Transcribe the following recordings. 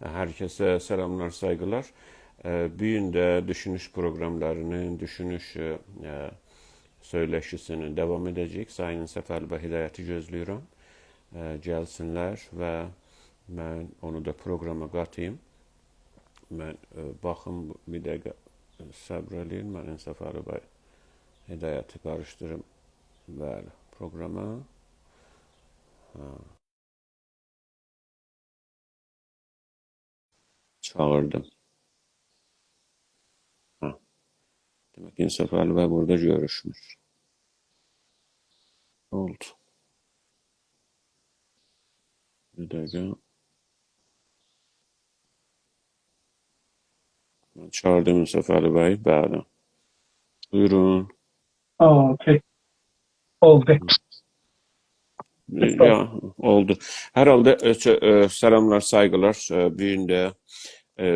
Herkese selamlar, saygılar. Bu gün de düşünüş programlarının, düşünüş söyleşisini devam edecek. Sayın Səfərli və Hidayəti gözləyirəm. Gəlsinlər və mən onu da programa qatayım. Mən baxım bir dəqiqə səbr eləyin. Mən Səfərli və Hidayəti qarışdırım. Bəli, programa. Çağırdım. Demək ki, Səfərli və burada görüşmüş. Oldu. Bir dəqiqə. Mən çağırdım Səfərli bəy. Bəli. Buyurun. Okey. Oldu. Ya oldu. Herhalde selamlar, saygılar. Bir gün de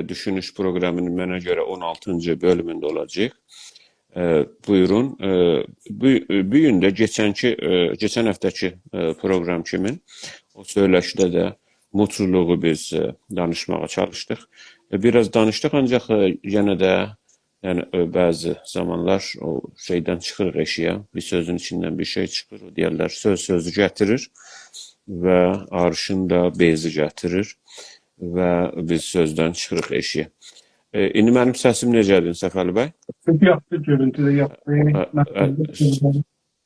düşünüş programının mənə görə 16-cı bölümündə olacaq. Buyurun. Bu gün də keçən həftəki program kimin o söyləşdə də mutluluğu biz danışmağa çalışdıq. Biraz danışdıq, ancaq yenə də yəni bəzi zamanlar o şeydən çıxırıq eşiyə, bir sözün içindən bir şey çıxır, o deyərlər sözü gətirir və arşın da bezi gətirir və biz sözdən çıxırıq eşiyə. İndi mənim səsim necədir Səfərli bəy? Yaptı görüntüde yaptı.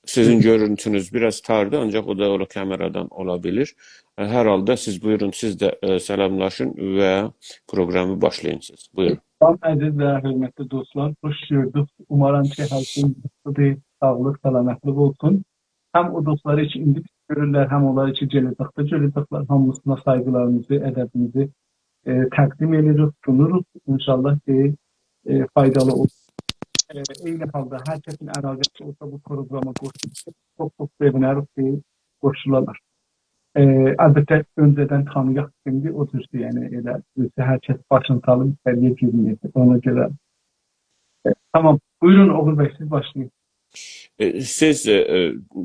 Sizin görüntünüz biraz tardı, ancaq o da o kameradan olabilir. Hər halda siz buyurun, siz də səlamlaşın və programı başlayın siz. Buyurun. Əziz və hörmətli dostlar, xoş gördük. Umarım ki, hər şey sağlıq, salamətlıq olsun. Həm o dostları için indi görürlər, həm onlar için gələcəkdə görəcəklər. Hamısına saygılarımızı, ədəbimizi təqdim edirik, sunuruq. İnşallah ki, faydalı olur. Eyni halda hər kəsin əlaqəsi olsa bu programa qoşulur. Çox sevinərik ki, qoşularlar. Əlbəttə öncədən tanıyaq şimdi o cüzdür, yəni elə hər kəs başını salıb içəriyə girməyəcək. Ona görə. Tamam, buyurun Oğuz bəy, siz başlayın. Siz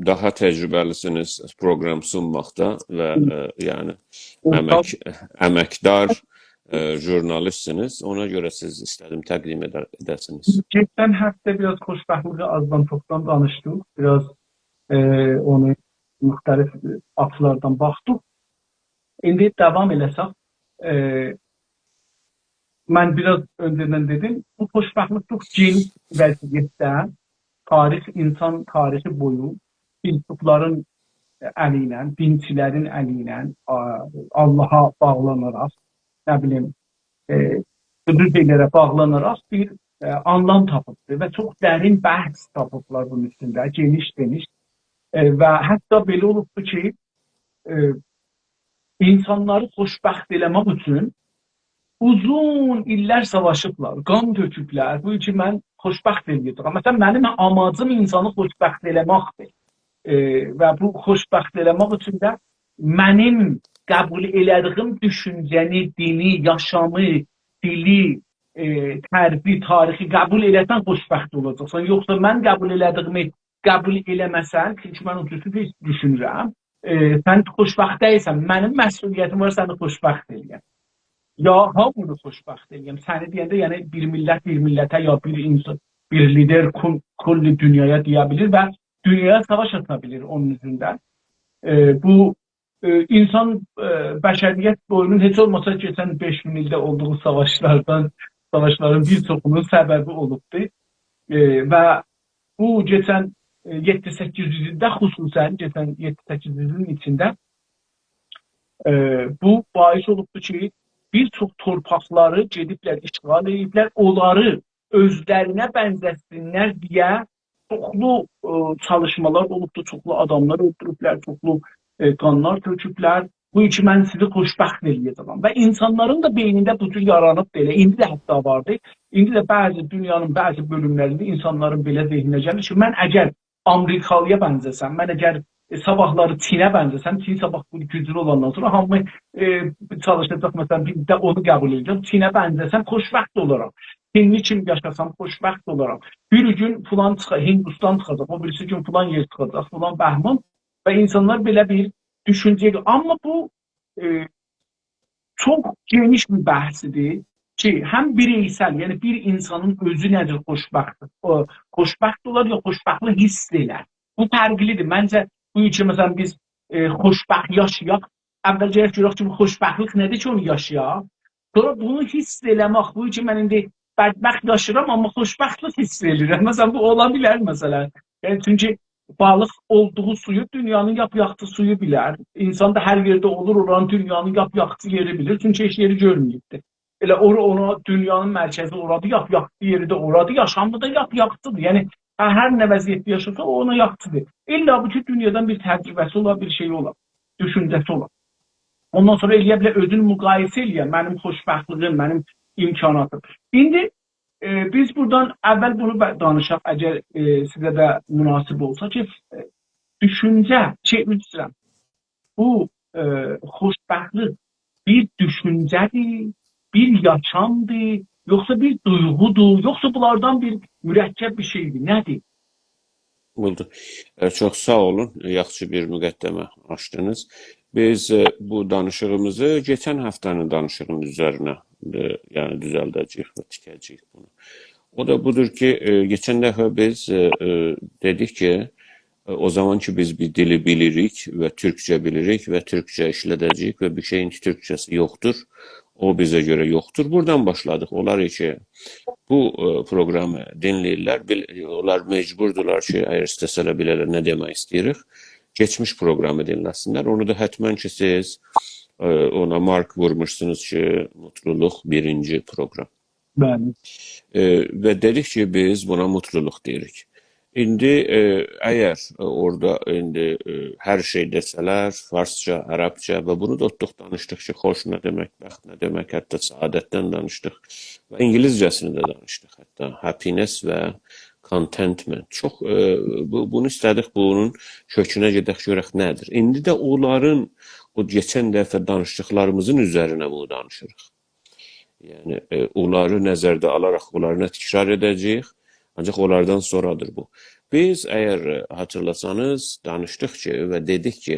daha təcrübəlisiniz proqram sunmaqda və yəni əməkdar jurnalistsiniz. Ona görə siz istədim təqdim edəsiniz. Geçen həftə biraz xoşbəxtliyi azdan çoxdan danışdıq. Biraz onu müxtəlif açılardan baxdıq. İndi davam eləsək, mən biraz öncədən dedim, bu xoşbəxtlik çox geniş vəziyyətdə tarix, insan tarixi boyu filsufların əli ilə, dinçilərin əli ilə Allaha bağlanaraq, nə bilim, qüdrətlərə bağlanaraq bir anlam tapıbdır və çox dərin bəhs tapıblar bunun üstündə, geniş. Və hətta belə olubdur ki, insanları xoşbəxt eləmək üçün uzun illər savaşıblar, qan töküblər. Bu üçün mən xoşbəxt eləyirdim. Məsələn, mənim amacım insanı xoşbəxt eləməkdir. Və bu xoşbəxt eləmək üçün də mənim qəbul elədiyim düşüncəni, dini, yaşamı, dili, tərbi, tarixi qəbul eləsən xoşbəxt olacaqsan. Yoxsa mən qəbul elədiyimi qəbul eləməsən, çünki mən o cüzü düşünürəm, sən xoşbəxt deyilsən, mənim məsuliyyətim var səni xoşbəxt eləyəm. Ya hamını xoşbəxt eləyəm, səni deyəndə yəni bir millətə ya bir insan, bir lider kulli dünyaya deyə bilir və dünyaya savaş ata bilir onun üzündən. Bu insan bəşəriyyət boyunun heç olmasa keçən 5000 ildə olduğu savaşların bir çoxunun səbəbi olubdur və bu geçən 7-800 ildə xüsusən, geçən 7-800 ilin içində bu bahis olubdur ki, bir çox torpaqları gediblər, işğal ediblər, onları özlərinə bənzətsinlər deyə çoxlu çalışmalar olubdur, çoxlu adamlar öldürüblər, çoxlu qanlar töküblər. Bu üçün mən sizi xoşbəxt eləyəcəm. Və insanların da beynində bu cür yaranıb belə, indi də hətta vardı. İndi də bəzi dünyanın bəzi bölümlərində insanların belə zehninə gəlir ki, mən əgər Amerikalıya bənzəsəm, mən əgər sabahları Çinə bənzəsəm, Çin sabah bu güclü olandan sonra hamı çalışacaq, məsələn, bir də onu qəbul edəcəm. Çinə bənzəsəm, xoşbəxt olaram. Çinli kimi yaşasam, xoşbəxt olaram. Bir gün filan Hindistan çıxacaq, o birisi gün filan yer çıxacaq, filan bəhman və insanlar belə bir düşüncəyə. Amma bu çox geniş bir bəhsdir ki, həm bireysel, yəni bir insanın özü nədir xoşbəxt? O xoşbəxt olar ya xoşbəxtlik hiss elər. Bu fərqlidir. Məncə bu üçün məsələn biz xoşbəxt yaşayaq, əvvəlcə görək ki, bu xoşbəxtlik nədir ki, onu yaşayaq. Sonra bunu hiss eləmək, bu üçün mən indi bədbəxt yaşayıram, amma xoşbəxtlik hiss edirəm. Məsələn, bu ola bilər məsələn. Yəni, çünki balıq olduğu suyu dünyanın yap-yaxtı suyu bilər. İnsan da hər yerdə olur, oranın dünyanın yap-yaxtı yeri bilir. Çünki heç yeri görməyibdir. Elə ona dünyanın mərkəzi oradır, yap-yaxtı yeri də oradır. Yaşamı da yap-yaxtıdır. Yəni hər nə vəziyyətdə yaşasa o ona yaxtıdır. İlla bu ki, dünyadan bir təcrübəsi olar, bir şey olar, düşüncəsi olar. Ondan sonra eləyə bilər özünü müqayisə eləyər. Mənim xoşbəxtliğim, mənim imkanatım. İndi biz buradan əvvəl bunu danışaq, əgər sizə də münasib olsa ki, düşüncə, üzrəm, bu xoşbəxtlik bir düşüncədir, bir yaşamdır, yoxsa bir duyğudur, yoxsa bunlardan bir mürəkkəb bir şeydir, nədir? Oldu. Çox sağ olun. Yaxşı bir müqəddəmə açdınız. Biz bu danışığımızı geçən həftənin danışığının üzərinə yəni düzəldəcəyik və tikəcəyik bunu. O da budur ki, geçən dəfə biz dedik ki, o zaman ki biz bir dili bilirik və Türkçə bilirik və Türkçə işlədəcəyik və bir şeyin Türkçəsi yoxdur, o bizə görə yoxdur. Buradan başladıq. Onlar ki, bu proqramı dinləyirlər, onlar mecburdurlar ki, əgər istəsələr bilərlər nə demək istəyirik, geçmiş proqramı dinləsinlər. Onu da hətmən ki siz ona mark vurmuşsunuz ki, mutluluq birinci proqram. Bəli. Və dedik ki, biz buna mutluluq deyirik. İndi əgər orada indi hər şey desələr, farsça, ərəbcə və bunu da otduq danışdıq ki, xoş nə demək, bəxt nə demək, hətta saadətdən danışdıq və İngilizcəsini də danışdıq, hətta happiness və contentment. Çox bunu istədik, bunun kökünə gedək görək nədir. İndi də onların o geçən dəfə danışdıqlarımızın üzərinə bunu danışırıq. Yəni onları nəzərdə alaraq onlarına təkrar edəcəyik. Ancaq onlardan sonradır bu. Biz əgər hatırlasanız danışdıq ki və dedik ki,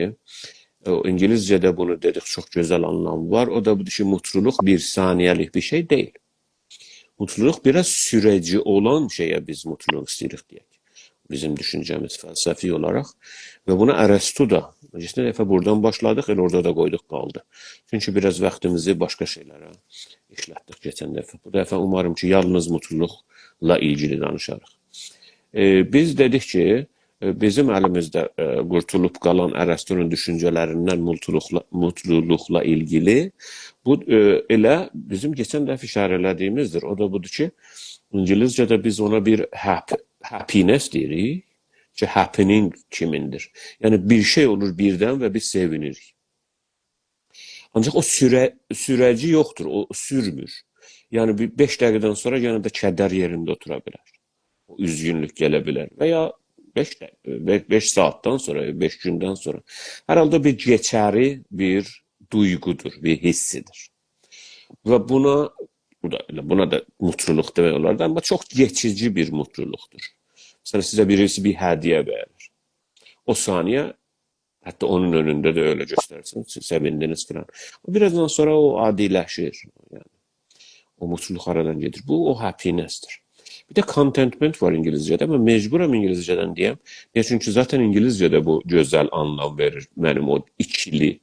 İngilizcədə bunu dedik, çox gözəl anlam var. O da budur ki, mutluluq bir saniyəlik bir şey deyil. Mutluluq biraz süreci olan şeyə biz mutluluq istəyirik deyək. Bizim düşüncəmiz fəlsəfi olaraq. Və buna Ərəstu da, geçən dəfə buradan başladıq, elə orada da qoyduq qaldı. Çünki biraz vaxtımızı başqa şeylərə işlətdik geçən dəfə. Bu dəfə umarım ki, yalnız mutluluqla ilgili danışarıq. Biz dedik ki, bizim əlimizdə qurtulub qalan Ərəstunun düşüncələrindən mutluluqla ilgili bu elə bizim geçən dəfə işarələdiyimizdir. O da budur ki, İngilizcədə biz ona bir happiness deyirik ki, happening kimindir. Yəni bir şey olur birdən və biz sevinirik. Ancaq o sürəci yoxdur, o sürmür. Yəni 5 dəqiqədən sonra yenə də kədər yerində otura bilər. O üzgünlük gələ bilər və ya 5 saatdan sonra, 5 gündən sonra. Hər halda bir geçəri bir duyğudur, bir hissidir. Və buna da mutluluq demək olar da, amma çox geçici bir mutluluqdur. Məsələn, sizə birisi bir hədiyyə verir. O saniyə, hətta onun önündə də öyle göstərsiniz, siz sevindiniz filan. Birazdan sonra o adiləşir. Yəni, o mutluluq aradan gedir. Bu, o happiness'dir. Bir də contentment var İngilizcədə, amma mecburam İngilizcədən deyəm. Çünki zaten İngilizcədə bu gözəl anlam verir. Mənim o ikili,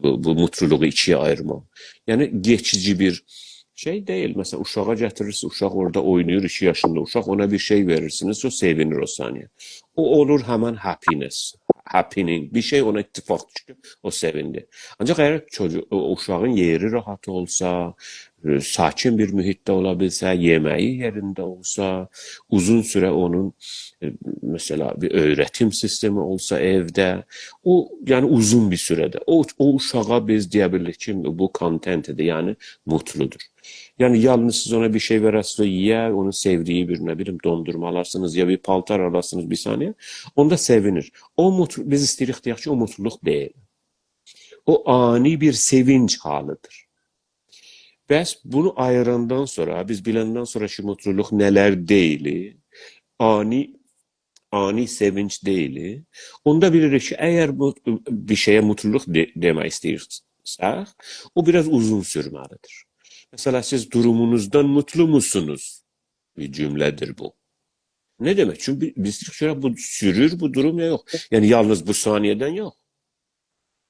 bu mutluluğu ikiye ayırmam. Yəni, geçici bir şey deyil. Məsələn, uşağa gətirirsiniz, uşaq orada oynayır, 2 yaşında uşaq, ona bir şey verirsiniz, o sevinir o saniyə. O olur həmən happiness, happening, bir şey ona ittifaq çıxır, o sevindi. Ancaq əgər uşağın yeri rahat olsa, sakin bir mühitdə ola bilsə, yeməyi yerində olsa, uzun sürə onun mesela bir öğretim sistemi olsa evdə, o yəni uzun bir sürədə, o uşağa biz deyə bilirik ki, bu contentdir, yəni mutludur. Yəni yalnız siz ona bir şey verəsiniz, yer, onun sevdiği bir nə bilim dondurma alarsınız ya bir paltar alarsınız bir saniyə, onda sevinir. Biz istəyirik deyək ki, o mutluluq deyil. O ani bir sevinç halıdır. Bəs bunu ayırandan sonra, biz biləndən sonra ki, mutluluq nələr deyili, ani sevinç deyili, onda bilirik ki, əgər bir şeye mutluluk demək istəyirsə, sağ, o biraz uzun sürməlidir. Mesela siz durumunuzdan mutlu musunuz? Bir cümledir bu. Ne demek? Çünkü biz Türkçe'de bu sürür bu durum ya yok. Yani yalnız bu saniyeden yok.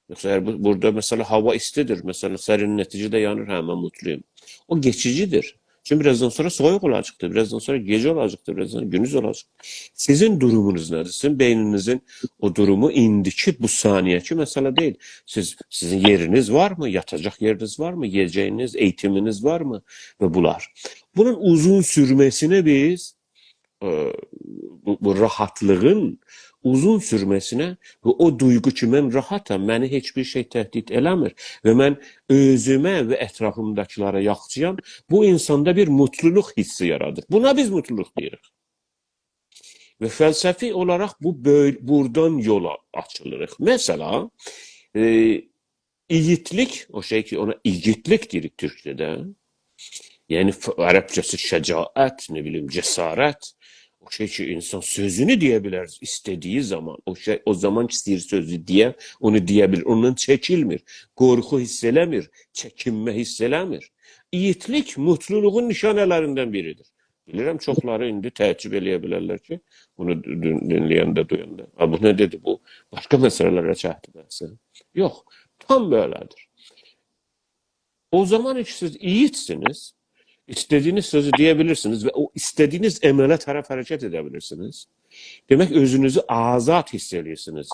Yoksa eğer burada mesela hava istidir. Mesela serinletici de yanır hemen mutluyum. O geçicidir. Çünkü birazdan sonra soğuk olacaktır. Birazdan sonra gece olacaktır. Birazdan sonra gündüz olacak. Sizin durumunuz nedir? Sizin beyninizin o durumu indiki bu saniyeki mesele değil. Sizin yeriniz var mı? Yatacak yeriniz var mı? Yiyeceğiniz, eğitiminiz var mı? Ve bunlar. Bunun uzun sürmesine biz bu rahatlığın uzun sürməsinə və o duyğu ki, mən rahatam, məni heç bir şey təhdid eləmir və mən özümə və ətrafımdakılara yaxşıyam, bu insanda bir mutluluq hissi yaradır. Buna biz mutluluq deyirik. Və fəlsəfi olaraq buradan yola açılırıq. Mesela, igidlik, o şey ki, ona igidlik deyirik Türkçədə. Yani Arapçası şecaat, ne bileyim cesaret. O şey ki insan sözünü diyebilir istediği zaman. O zaman istəyir sözü diye onu diyebilir. Ondan çekilmir. Korku hisselemir. Çekinme hisselemir. İyitlik mutluluğun nişanelerinden biridir. Bilirəm çoxları indi təəccüb eləyə bilərlər ki, bunu dinləyəndə, duyanda. Bu ne dedi bu? Başka məsələlərə çəkdi dersin. Yok. Tam böyledir. O zaman ki siz iyitsiniz. İstediğiniz sözü diyebilirsiniz ve o istediğiniz emele taraf hareket edebilirsiniz. Demek özünüzü azat hissediyorsunuz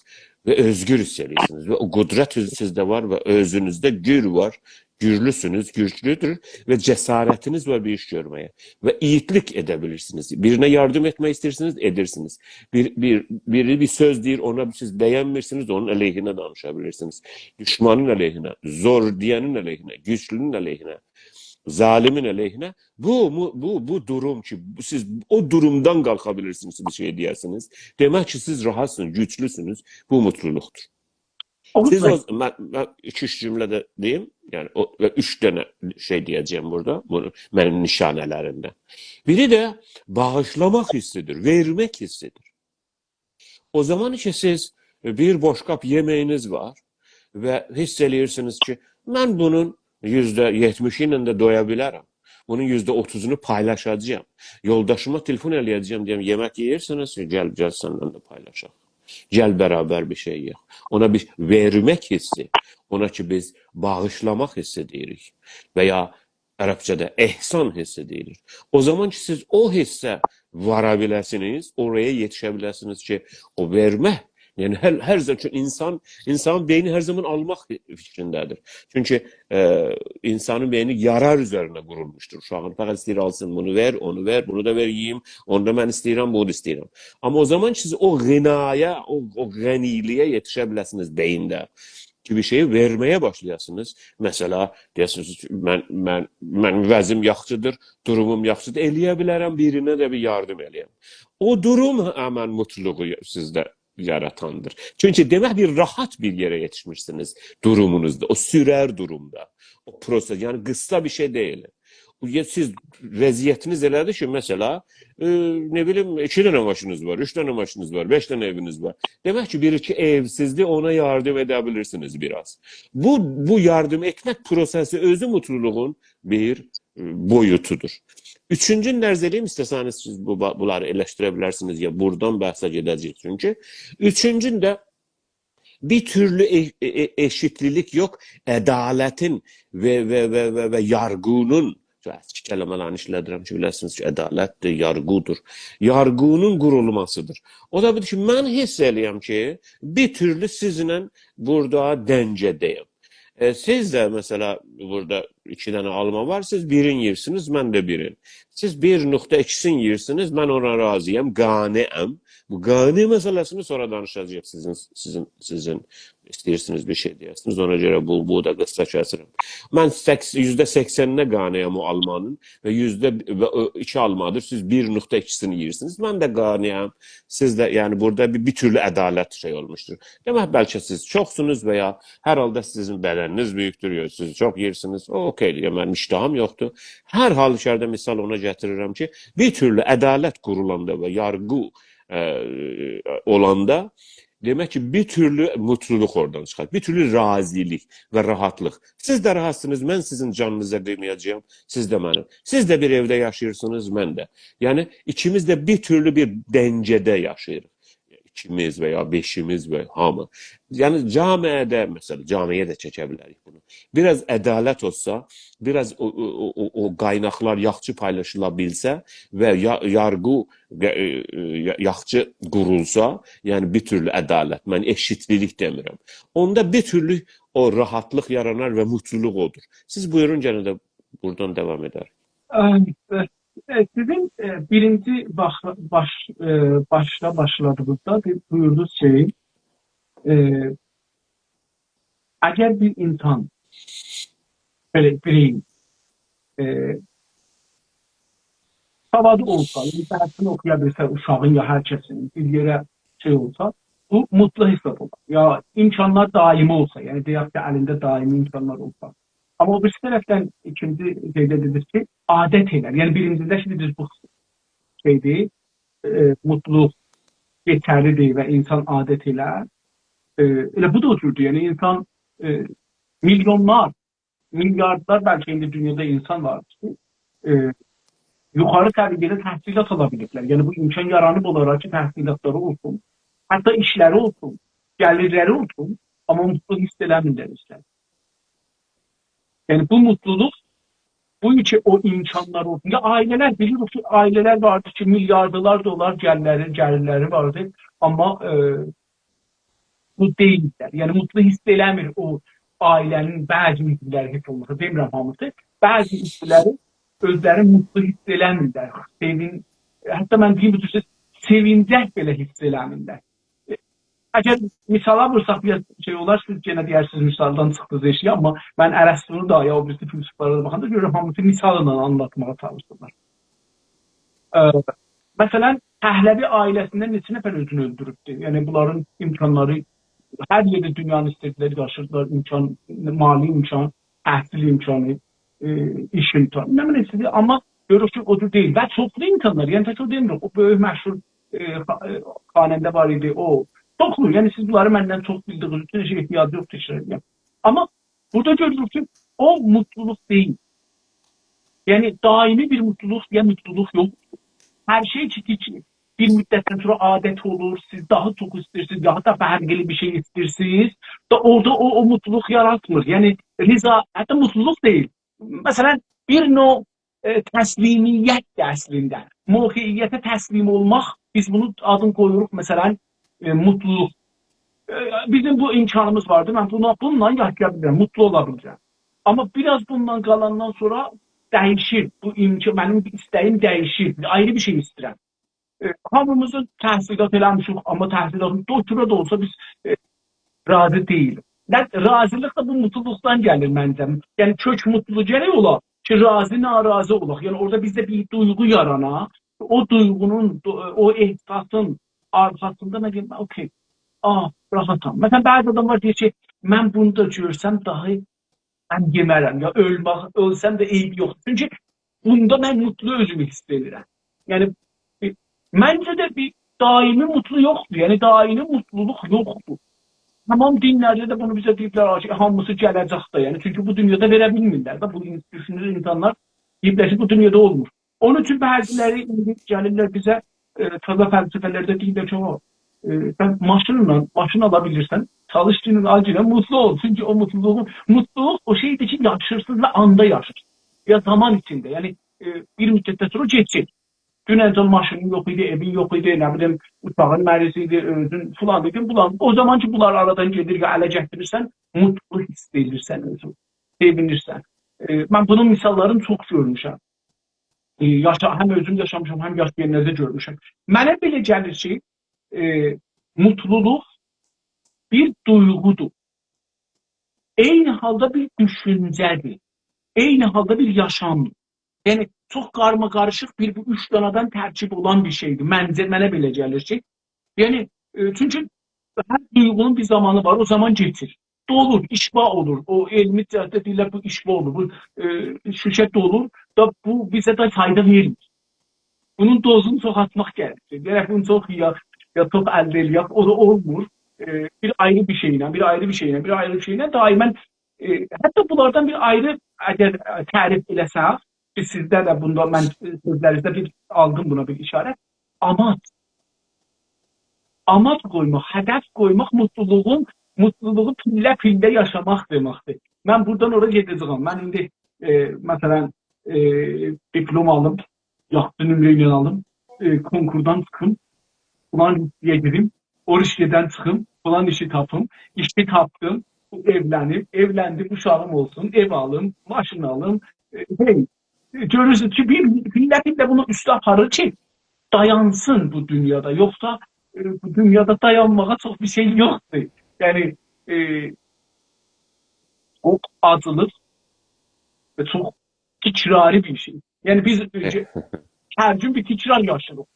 ve özgür hissediyorsunuz ve o kudret sizde var ve özünüzde gür var. Gürlüsünüz, güçlüdür ve cesaretiniz var bir iş görmeye. Ve iyitlik edebilirsiniz. Birine yardım etmek istersiniz, edersiniz. Biri bir söz deyir, ona siz beğenmirsiniz, onun aleyhine danışabilirsiniz. Düşmanın aleyhine, zor diyenin aleyhine, güçlünün aleyhine. Zalimin aleyhine bu durum ki siz o durumdan kalkabilirsiniz bir şey diyersiniz. Demek ki siz rahatsınız, güçlüsünüz. Bu mutluluktur. Siz ben iki cümlede diyeyim. Yani ve üç tane şey diyeceğim burada. Benim nişanelerimde. Biri de bağışlamak hissidir, vermek hissidir. O zaman ki siz bir boş kap yemeğiniz var ve hissediyorsunuz ki ben bunun %70'inin de doyabilirim. Bunun %30'unu paylaşacağım. Yoldaşıma telefon eləyəcəyəm diyeyim, yemek yeyirsiniz, gel senden de paylaşalım. Gel beraber bir şey yiyək. Ona bir vermek hissi, ona ki biz bağışlamak hissi deyirik. Veya Arapçada ehsan hissi deyilir. O zaman ki siz o hisse varabilirsiniz, oraya yetişebilirsiniz ki o verme. Yani her zaman çünkü insanın beyni her zaman almak fikrindedir. Çünkü insanın beyni yarar üzerine kurulmuştur. Şu an fakat istəyir alsın, bunu ver, onu ver, bunu da ver yiyeyim, onu da ben istəyirəm, bunu da istəyirəm. Ama o zaman siz o gınaya, o gəniliğe yetişebilirsiniz beyinde. Ki bir şeyi vermeye başlayasınız. Mesela deyirsiniz mən vəzim yaxşıdır, durumum yaxşıdır, eləyə bilərəm, birine de bir yardım eləyəm. O durum hemen mutluluğu sizde yaratandır. Çünkü demek bir rahat bir yere yetişmişsiniz durumunuzda, o sürer durumda. O proses yani kısa bir şey değil. Siz vəziyyətiniz elədir ki, mesela ne bileyim 2 tane maşınız var, 3 tane maşınız var, 5 tane eviniz var. Demek ki bir iki evsizliği ona yardım edebilirsiniz biraz. Bu yardım etmek prosesi özü mutluluğun bir boyutudur. Üçüncü nərzəliyim istəsəniz siz bunları eleştirebilirsiniz ya buradan bəhsə gedəcəyik çünkü. Üçüncü de bir türlü eşitlilik yok. Adaletin ve yargının eski kelimelerini işlədirəm ki, biləsiniz ki, ədalətdir, yargıdır. Yargının qurulmasıdır. O da budur ki, mən hiss eləyəm ki, bir türlü sizinlə burada dəngədəyəm. Siz de mesela burada 2 tane alma var, siz birini yirsiniz, mən də birini. Siz 1.2'sini yirsiniz, mən ona razıyam, qaniəm. Bu qani məsələsini sonra danışacağıq sizin istəyirsiniz bir şey deyirsiniz, ona görə bu da qısa kəsirim. Mən %80'ine qaniyəm o almanın və %2 almadır, siz 1.2'sini yirsiniz, mən də qaniyəm. Siz də yani burada bir türlü ədalət şey olmuştur. Demək bəlkə siz çoxsunuz və ya hər halda sizin bədəniniz böyükdür, siz çox yersiniz, okey, mənim iştahım yoxdur. Hər halükarda misal ona gətirirəm ki, bir türlü ədalət qurulanda və yargı olanda Demək ki, bir türlü mutluluq oradan çıxar. Bir türlü razilik və rahatlıq. Siz də rahatsınız, mən sizin canınıza deməyəcəyəm, siz də mənim. Siz də bir evdə yaşayırsınız, mən də. Yəni, ikimiz də bir türlü bir dəngədə yaşayırıq. İkimiz və ya beşimiz və hamı. Yəni, camiədə, məsələn, camiyə də çəkə bilərik bunu. Biraz ədalət olsa, biraz o qaynaqlar yaxşı paylaşıla bilsə və yargı yaxşı qurulsa, yəni bir türlü ədalət, mən eşitlilik demirəm. Onda bir türlü o rahatlıq yaranar və mutluluq odur. Siz buyurun, gene də buradan devam edər. Sizin birinci başta başladığınızda buyurduğunuz şey, eğer bir insan böyle birey savadı olsa, dersini okuyabilse uşağın ya herkesin bir yere şey olsa, bu mutlu hesap olur. Ya imkanlar daimi olsa, yani deyək ki, elinde daimi imkanlar olsa. Ama o bir taraftan ikinci şeyde dedir ki, adet eyler. Yani birincide şimdi bu şeydi, mutluluk yeterli değil ve insan adet eyler. Öyle bu da oturdu. Yani insan milyonlar, milyarlar belki şimdi dünyada insan var. Yukarı seviyede tahsilat alabilirler. Yani bu imkan yaranıp olarak ki tahsilatları olsun, hatta işleri olsun, gelirleri olsun ama mutlu hissedemirler işte. Yani bu mutluluk, bu için o imkanlar olsun. Ya aileler, biliyoruz ki aileler vardı ki milyardolar dolar gelirleri vardı ama bu değiller. Yani mutlu hissedemir o ailenin bazı üzvləri hiç olmasa, demirəm hamısı, bazı üzvləri özləri mutlu hissedemirlər. Hatta ben diyeyim bu sevincək belə hissedemirlər. Eğer misal alırsak bir şey olar, siz gene deyirsiniz misaldan çıxdınız eşiyə, amma mən Ərəstunu da ya o birisi filosoflara baxanda görürəm hamısı misalla anlatmağa çalışırlar. Məsələn, Pəhləvi ailəsindən neçə nəfər özünü öldürübdü. Yəni bunların imkanları her yerde dünyanın istedikleri karşılıklar, imkan, mali imkan, təhsil imkanı, iş imkanı, ne istedi ama görüşü o değil. Ve çoklu insanlar, yani tek o demiyorum, o böyle meşhur hanende var idi, o çoklu, yani siz bunları benden çok bildiğiniz için şey ihtiyacı yoktu işte. Ama burada görüyoruz ki o mutluluk değil. Yani daimi bir mutluluk ya mutluluk yok. Her şey için bir müddetten sonra adet olur, siz daha çok istirsiniz, daha da belgeli bir şey istirsiniz. Da orada o mutluluk yaratmır. Yani rıza, hatta mutluluk değil. Mesela bir no teslimiyet aslında. Muhiyyete teslim olmak, biz bunu adını koyuyoruz mesela mutluluk. Bizim bu imkanımız vardı, ben bununla yaşayabilirim, mutlu olabileceğim. Ama biraz bundan kalandan sonra değişir. Bu imkan, benim isteğim değişir. Ayrı bir şey isterim. Hamımızın təhsilat eləmişik, amma təhsilatın doktora da olsa biz razı deyilik. Razılıq da bu mutluluktan gəlir məncə. Yəni kök mutluluğu gərək ola ki, razı narazı olaq. Yəni orada bizdə bir duyğu yarana, o duyğunun, o ehsasın arxasında nə deyim, okey, rahatam. Məsələn, bəzi adamlar deyir ki, mən bunu da görsəm daha mən yemərəm, ya ölsəm də eyb yoxdur. Çünki bunda mən mutlu özümü hiss edirəm. Yəni bence de bir daimi mutlu yoktu. Yani daimi mutluluk yoktu. Tamam dinlerde de bunu bize deyibler ki, hamısı gələcək da. Yani çünkü bu dünyada verebilmirlər də. Bu düşünür insanlar deyiblər ki, bu dünyada olmur. Onun için bəziləri gəlirlər bizə taza fəlsəfələrdə deyiblər ki, sen maşın alabilirsen, çalıştığınız acıyla mutlu ol. Çünkü o mutluluk o şeydi ki yaşırsız ve anda yaşırsız. Ya zaman içinde. Yani bir müddetten sonra geçecek. Dünən maşının yok idi, evin yok idi, ne bileyim, uçağın mərisi özün falan dedim. O zaman ki bunlar aradan gelir və ələ gətirirsən, mutlu hiss edirsən özün, sevinirsən. Ben bunun misallarını çok görmüşəm. Hem özüm yaşamışam, hem yaşayanlarda görmüşəm. Mənə belə gəlir ki, mutluluk bir duygudur. Eyni halda bir düşüncedir. Eyni halda bir yaşamdır. Yani çok karma karışık bu üç danadan tərkib olan bir şeydir. Mənə belə gəlir ki. Yani çünkü her duygunun bir zamanı var, o zaman getir. Dolur, işba olur. O elmi cəhətdə deyirlər bu işba olur. Bu şüşət olur da bu bize de fayda vermir. Bunun dozunu çok atmaq gerekir. Gerek bunu çok ya çok əldə eləyək, o da olmur. bir ayrı bir şeyle, bir ayrı bir şeyle, bir ayrı bir şeyle daimən hətta bunlardan bir ayrı əgər tərif eləsək, sizdə də bunda mən sözlərinizdə bir aldım buna bir işarət. Amac, amac qoymaq, hədəf qoymaq mutluluğu pillə-pillə yaşamaq deməkdir. Mən buradan oraya gedəcəyəm. Mən indi məsələn diplom alım, yaxşı nömrə ilə alım, konkurdan çıxım, ulan listeyə girim, o listedən çıxım, ulan işi tapım, işi tapdım, evləndim, uşağım olsun, ev alım, maşın alım. Hey, görürsünüz ki bir pillə-pillə bunu üstə aparır ki, dayansın bu dünyada. Yoxsa bu dünyada dayanmağa çox bir şey yoxdur. Yəni çok acılıq və çox tikrari bir şey. Yəni biz hər gün bir tikrar yaşayırıq.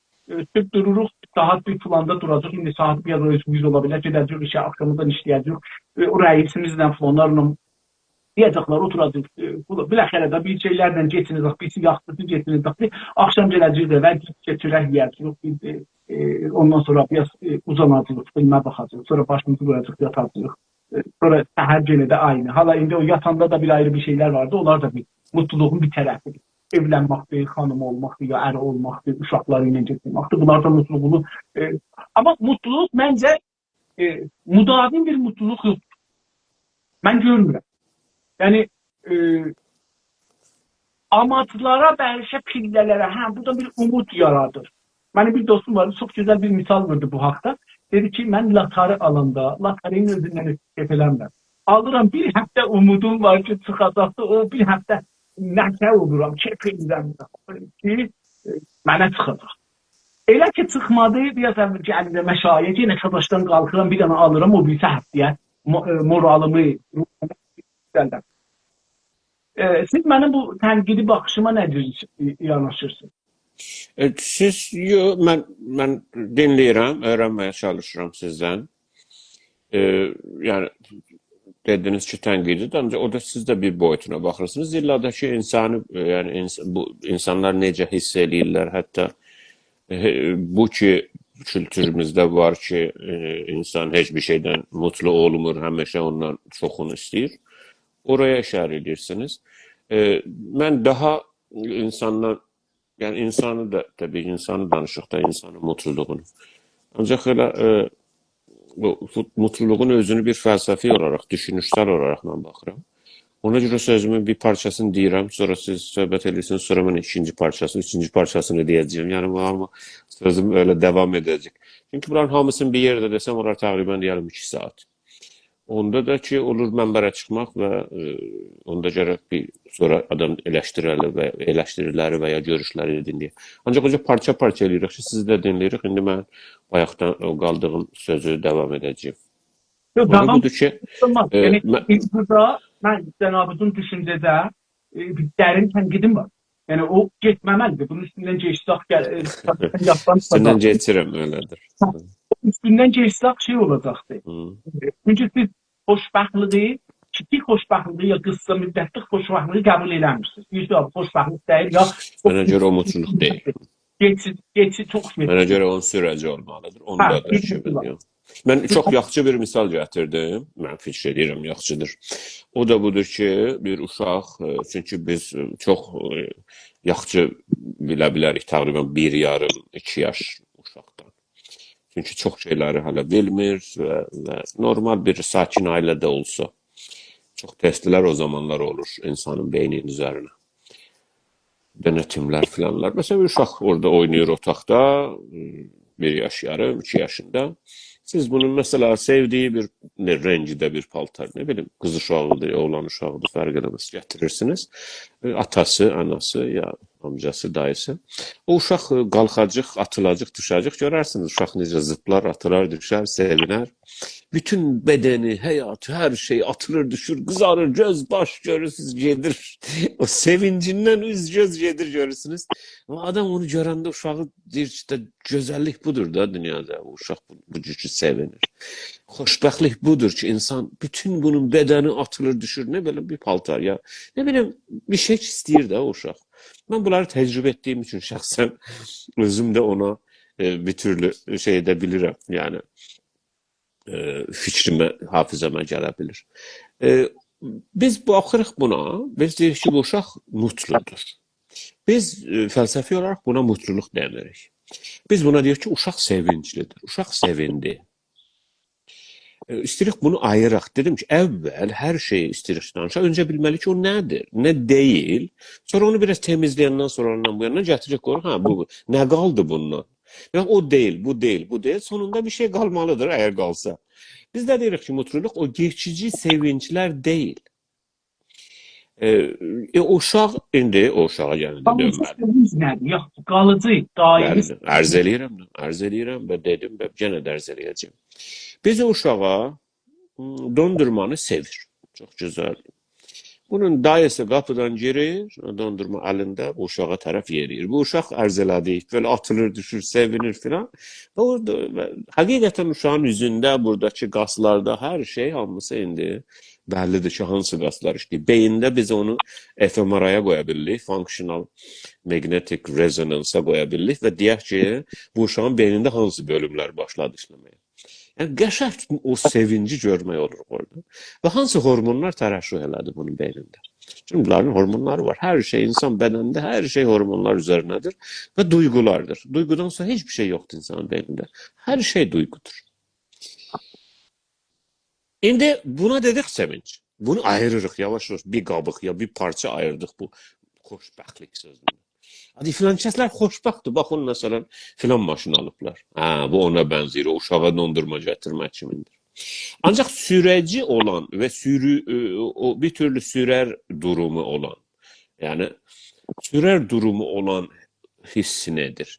Dururuq, saat bir planda duracaq, indi saat bir rəisimiz ola bilər, gedəcək işə, axşamından işləyəcək, o rəisimizlə, filanlarla deyəcəklər, oturacaq, biləxərə də bir şeylərlə geçinəcək, birisi yaxşısı geçinəcək, axşam gələcək və çörək yeyəcək, ondan sonra biraz uzanacaq, filmə baxacaq, sonra başımızı qoyacaq, yatacaq, sonra səhər yenə də aynı. Hala indi o yatanda da bir ayrı bir şeylər vardı, onlar da bir mutluluğun bir tərəfidir. Evlənməkdir, xanım olmaqdır, ya əri olmaqdır, uşaqları ilə getməkdir. Bunlar da mutluluğunu... Amma mutluluq məncə müdavim bir mutluluq yoxdur. Mən görmürəm. Yəni amaclara, bəlkə pillələrə, bu da bir umut yaradır. Mənim bir dostum var, çox gözəl bir misal verdi bu haqda. Dedi ki, mən latarı alanda, latarının özündən etələnməm. Alıram, bir həftə umudum var ki, çıxacaqdı, o bir həftə nəkə oluram, kepildən ki, mənə çıxacaq. Elə ki, çıxmadı, deyəsən ki, əlimdə məşayiət, yenə çadaşdan qalxıram, bir dənə alıram, o birisi həftəyə moralımı, ruhumı. Siz mənim bu tənqidi baxışıma necə yanaşırsınız? Siz, mən dinləyirəm, öyrənməyə çalışıram sizdən. Yəni, dediniz ki, tənqididir, ancaq o da siz də bir boyutuna baxırsınız. İlladakı insanı, yəni bu insanlar necə hiss eləyirlər, hətta bu ki, kültürümüzdə var ki, insan heç bir şeydən mutlu olmur, həmişə ondan çoxunu istəyir. Oraya işarə edirsiniz. Mən daha insandan, yəni insanı da, təbii insanı danışıqda, insanın mutluluğunu. Ancaq elə bu mutluluğun özünü bir fəlsəfi olaraq, düşünüşsel olaraq mən baxıram. Ona görə sözümün bir parçasını deyirəm, sonra siz söhbət edirsiniz, sonra mən üçüncü parçasını deyəcəyim. Yəni, bu sözüm öyle devam edəcək. Çünki bunların hamısını bir yerdə desəm, onlar təqribən deyəlim 2 saat. Onda da ki, olur mənbərə çıxmaq və onda görə bir sonra adam eleştiriləri və ya görüşləri dinləyir. Ancaq o parça-parça eləyirik ki, sizi də dinləyirik. İndi mən bayaqdan qaldığım sözü devam edəcəyim. Tamam. Budur ki, yani burada ben cənabınızın düşüncədə bir dərin tənqidim var. Yani o getməməlidir. Bunun üstündən geçsək üstündən geçirəm, öylədir. Üstündən geçsək şey olacaqdır. Çünki siz xoşbəxtliyi, kiçik xoşbəxtliyi ya qısa müddətli xoşbəxtliyi qəbul eləmirsiniz. Yüzdə xoşbəxtlik deyil ya. Mənə görə o mutluluq deyil. Geçsi çox şey. Mənə görə onun sürəci olmalıdır. Onu da düşünürəm. Mən çox yaxşı bir misal gətirdim. Mən fikir edirəm, yaxşıdır. O da budur ki, bir uşaq, çünki biz çox yaxşı bilə bilərik, təqribən 1,5-2 yaş uşaqdan. Çünki çox şeyləri hələ bilmir və normal bir sakin ailədə olsa, çox testlər o zamanlar olur insanın beyninin üzərinə. Denetimlər filanlar. Məsələn, uşaq orada oynayır otaqda, 1 yaş yarım, 2 yaşında. Siz bunun mesela sevdiği bir rencide bir paltar, ne bileyim kız uşağıdır, oğlan uşağıdır, fərq edəməz getirirsiniz. Atası, anası ya amcası, dayısı. O uşaq qalxacaq, atılacaq, düşəcək. Görərsiniz uşaq necə zıplar, atılar, düşər, sevinər. Bütün bedeni, həyatı, hər şey atılır, düşür, qızarır, göz, baş görürsünüz, gedir. O sevincindən üz göz gedir görürsünüz. Ama adam onu görəndə uşağı deyir ki, gözəllik budur da dünyada. O uşaq bu cür sevinir. Xoşbəxtlik budur ki, insan bütün bunun bedeni atılır, düşür. Ne böyle bir paltar ya. Ne bileyim bir şey istəyir da o uşaq. Ben bunları tecrübe ettiğim için şahsen özüm de ona bir türlü şey edebilirim. Yani fikrimə, hafizəmə gələ bilir. Biz baxırıq buna, biz deyirik ki, bu uşaq mutludur. Biz fəlsəfi olaraq buna mutluluq demirik. Biz buna deyirik ki, uşaq sevinclidir, uşaq sevindi. İstəyirik bunu ayıraq. Dedim ki, əvvəl hər şeyi istəyirik danışaq. Öncə bilməli ki, o nədir, nə deyil. Sonra onu biraz temizləyəndən sonra ondan bu yandan gətiririk, qoyuruq. Ha, bu nə qaldı bundan? Yəni, o deyil, bu deyil, bu deyil. Sonunda bir şey qalmalıdır, əgər qalsa. Biz də deyirik ki, mutluluq o geçici sevinclər deyil. Uşaq indi o uşağa gəlindir, Qalıcı dönməli. sevinç nədir? Yox, qalıcı, daimi Bəli, ərz eləyirəm və dedim və yenə də ərz eləyəcəm. Biz o uşağa dondurmanı sevir. Çox gözəl. Bunun dayısı qapıdan girir, dondurma əlində bu uşağa tərəf yeriyir. Bu uşaq ərz elədik, belə atılır, düşür, sevinir filan. Və həqiqətən uşağın üzündə, buradakı qaslarda hər şey hamısı indi bəllidir ki, hansı qaslar işləyir. Beyində biz onu fMRI-ya qoya bilirik, functional magnetic resonance-a qoya bilirik və deyək ki, bu uşağın beynində hansı bölümlər başladı işləməyə. Yəni, qəşəng o sevinci görmək olur orada. Və hansı hormonlar tərəşüh elədi bunun beynində. Çünki bunların hormonları var. Hər şey, insan bədənində hər şey hormonlar üzərinədir və duygulardır. Duygudan sonra heç bir şey yoxdur insanın beynində. Hər şey duygudur. İndi buna dedik sevinç. Bunu ayırırıq yavaş-yavaş, bir qabıq ya bir parça ayırdıq bu xoşbəxtlik sözünü. Hadi filan kəslər xoşbəxtdir. Bax, onu məsələn filan maşın alıblar. Bu ona bənzəyir. O uşağa dondurma gətirmək kimindir. Ancaq sürəci olan və bir türlü sürər durumu olan, yəni sürər durumu olan hissi nədir?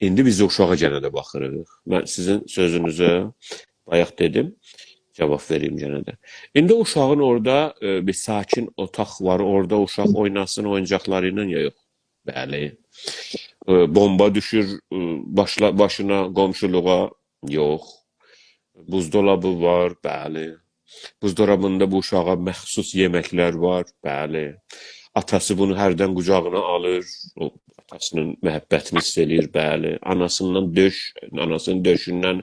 İndi biz uşağa gənə də baxırıq. Mən sizin sözünüzə bayaq dedim. Cavab vereyim gene de. İndi uşağın orada bir sakin otaq var. Orada uşaq oynasın oyuncaqlarıyla ya yox. Bəli. Bomba düşür başına qomşuluğa. Yox. Buzdolabı var. Bəli. Buzdolabında bu uşağa məxsus yeməklər var. Bəli. Atası bunu hərdən qucağına alır. O atasının məhəbbətini hiss eləyir, bəli. Anasının döşündən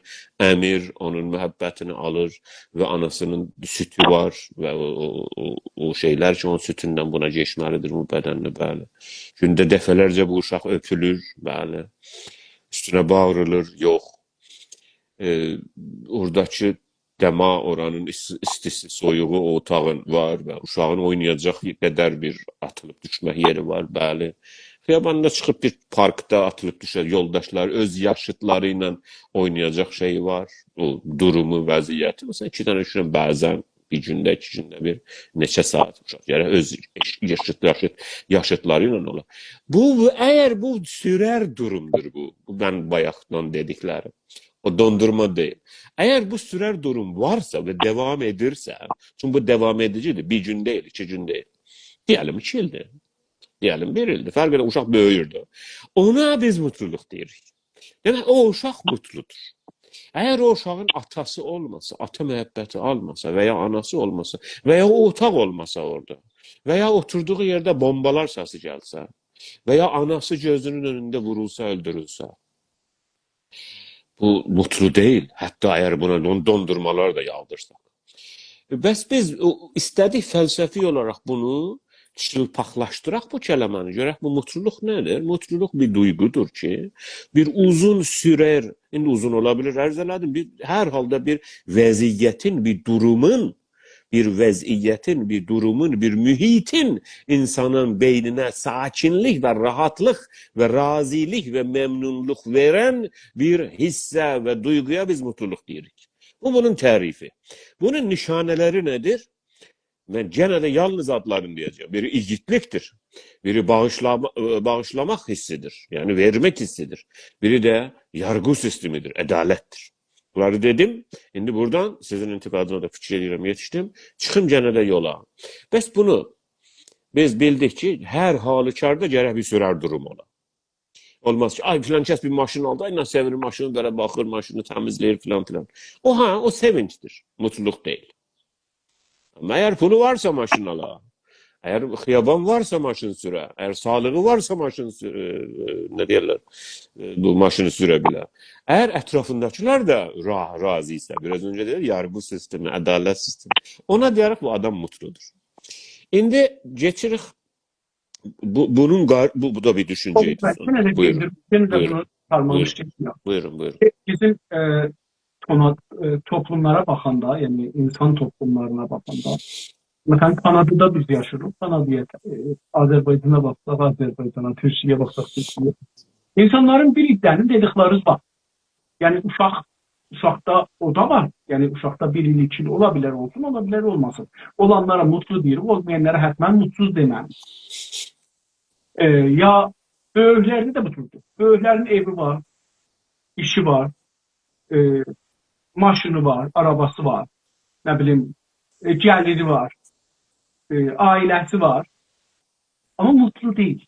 əmir, onun məhəbbətini alır və anasının sütü var və o şeylər ki, onun sütündən buna geçməlidir bu bədənli, bəli. Gündə dəfələrcə bu uşaq öpülür, bəli. Üstünə bağırılır, yox. Oradakı dəma oranın istisi, soyuğu o otağın var və uşağın oynayacaq qədər bir atılıb düşmək yeri var, bəli. Xiyabanda çıxıb bir parkda atılıb düşər, yoldaşlar öz yaşıtları ilə oynayacaq şeyi var, o durumu, vəziyyəti. Məsələn, 2 dənə düşürəm, bəzən bir gündə, 2 gündə bir neçə saat uşaq, yəni öz yaşıtları ilə olar. Əgər bu sürər durumdur bu mən bayaqdan dediklərim. O dondurma deyil. Əgər bu sürər durum varsa və devam edirsə, çünki bu devam edicidir, bir gün deyil, 2 gün deyil. Deyəlim 2 ildir, deyəlim 1 ildir, fərq edən uşaq böyüyürdü. Ona biz mutluluq deyirik. Demək, o uşaq mutludur. Əgər o uşağın atası olmasa, ata məhəbbəti almasa və ya anası olmasa və ya o otaq olmasa orada və ya oturduğu yerdə bombalar səsi gəlsə və ya anası gözünün önündə vurulsa, öldürülsə, bu mutlu deyil. Hətta əgər buna dondurmalar da yağdırsaq. Bəs biz istədik fəlsəfi olaraq bunu çılpaqlaşdıraq bu kələməni. Görək bu mutluluq nədir? Mutluluq bir duygudur ki, bir uzun sürər, indi uzun ola bilir, ərz elədim, hər halda bir vəziyyətin, bir durumun, bir mühitin insanın beyninə sakinlik və rahatlıq və razilik və məmnunluq verən bir hissə və duyguya biz mutluluq deyirik. Bu bunun tərifi. Bunun nişanələri nədir? Mən genə də yalnız adlarını deyəcəm. Biri igidlikdir, biri bağışlamaq hissidir, yəni vermək hissidir. Biri də yargı sistemidir, ədalətdir. Bunları dedim, indi buradan sizin intiqadına da fikir edirəm, yetişdim, çıxım genə də yola. Bəs bunu biz bildik ki, hər halükarda gərək bir sürər durum ola. Olmaz ki, ay filan kəs bir maşın aldı, ay nasıl sevinir maşını, belə baxır, maşını təmizləyir filan. O sevincdir, mutluluq deyil. Ama eğer pulu varsa maşın ala, Eğer xiyaban varsa maşın süre, eğer sağlığı varsa maşın süre, ne diyorlar, bu maşını sürebilir. Eğer etrafındakiler de razı ise, biraz önce dedi yargı sistemi, adalet sistemi, ona diyerek bu adam mutludur. İndi geçirik, bu da bir düşünceydi Ben son. yine de Buyurun, bildirmek, yine de buyurun, bunu sarmamış buyurun, çekmiyor. buyurun. Bizim toplumlara bakanda, yani insan toplumlarına bakanda, mesela Kanada'da biz yaşıyoruz. Kanada'ya, Azerbaycan'a baksak Azerbaycan'a, Türkiye'ye baksak Türkiye'ye. İnsanların birliklerinin dedikleri var. Yani uşaqda o da var. Yani uşaqda bir il, iki il olabilir olsun, olabilir olmasın. Olanlara mutlu diyelim, olmayanlara hatmen mutsuz demem. Ya böyüklərdə də bu cürdür. Böyüklərin evi var, işi var, e, maşını var, arabası var, ne bileyim, gəliri var, ailəsi var. Ama mutlu değil.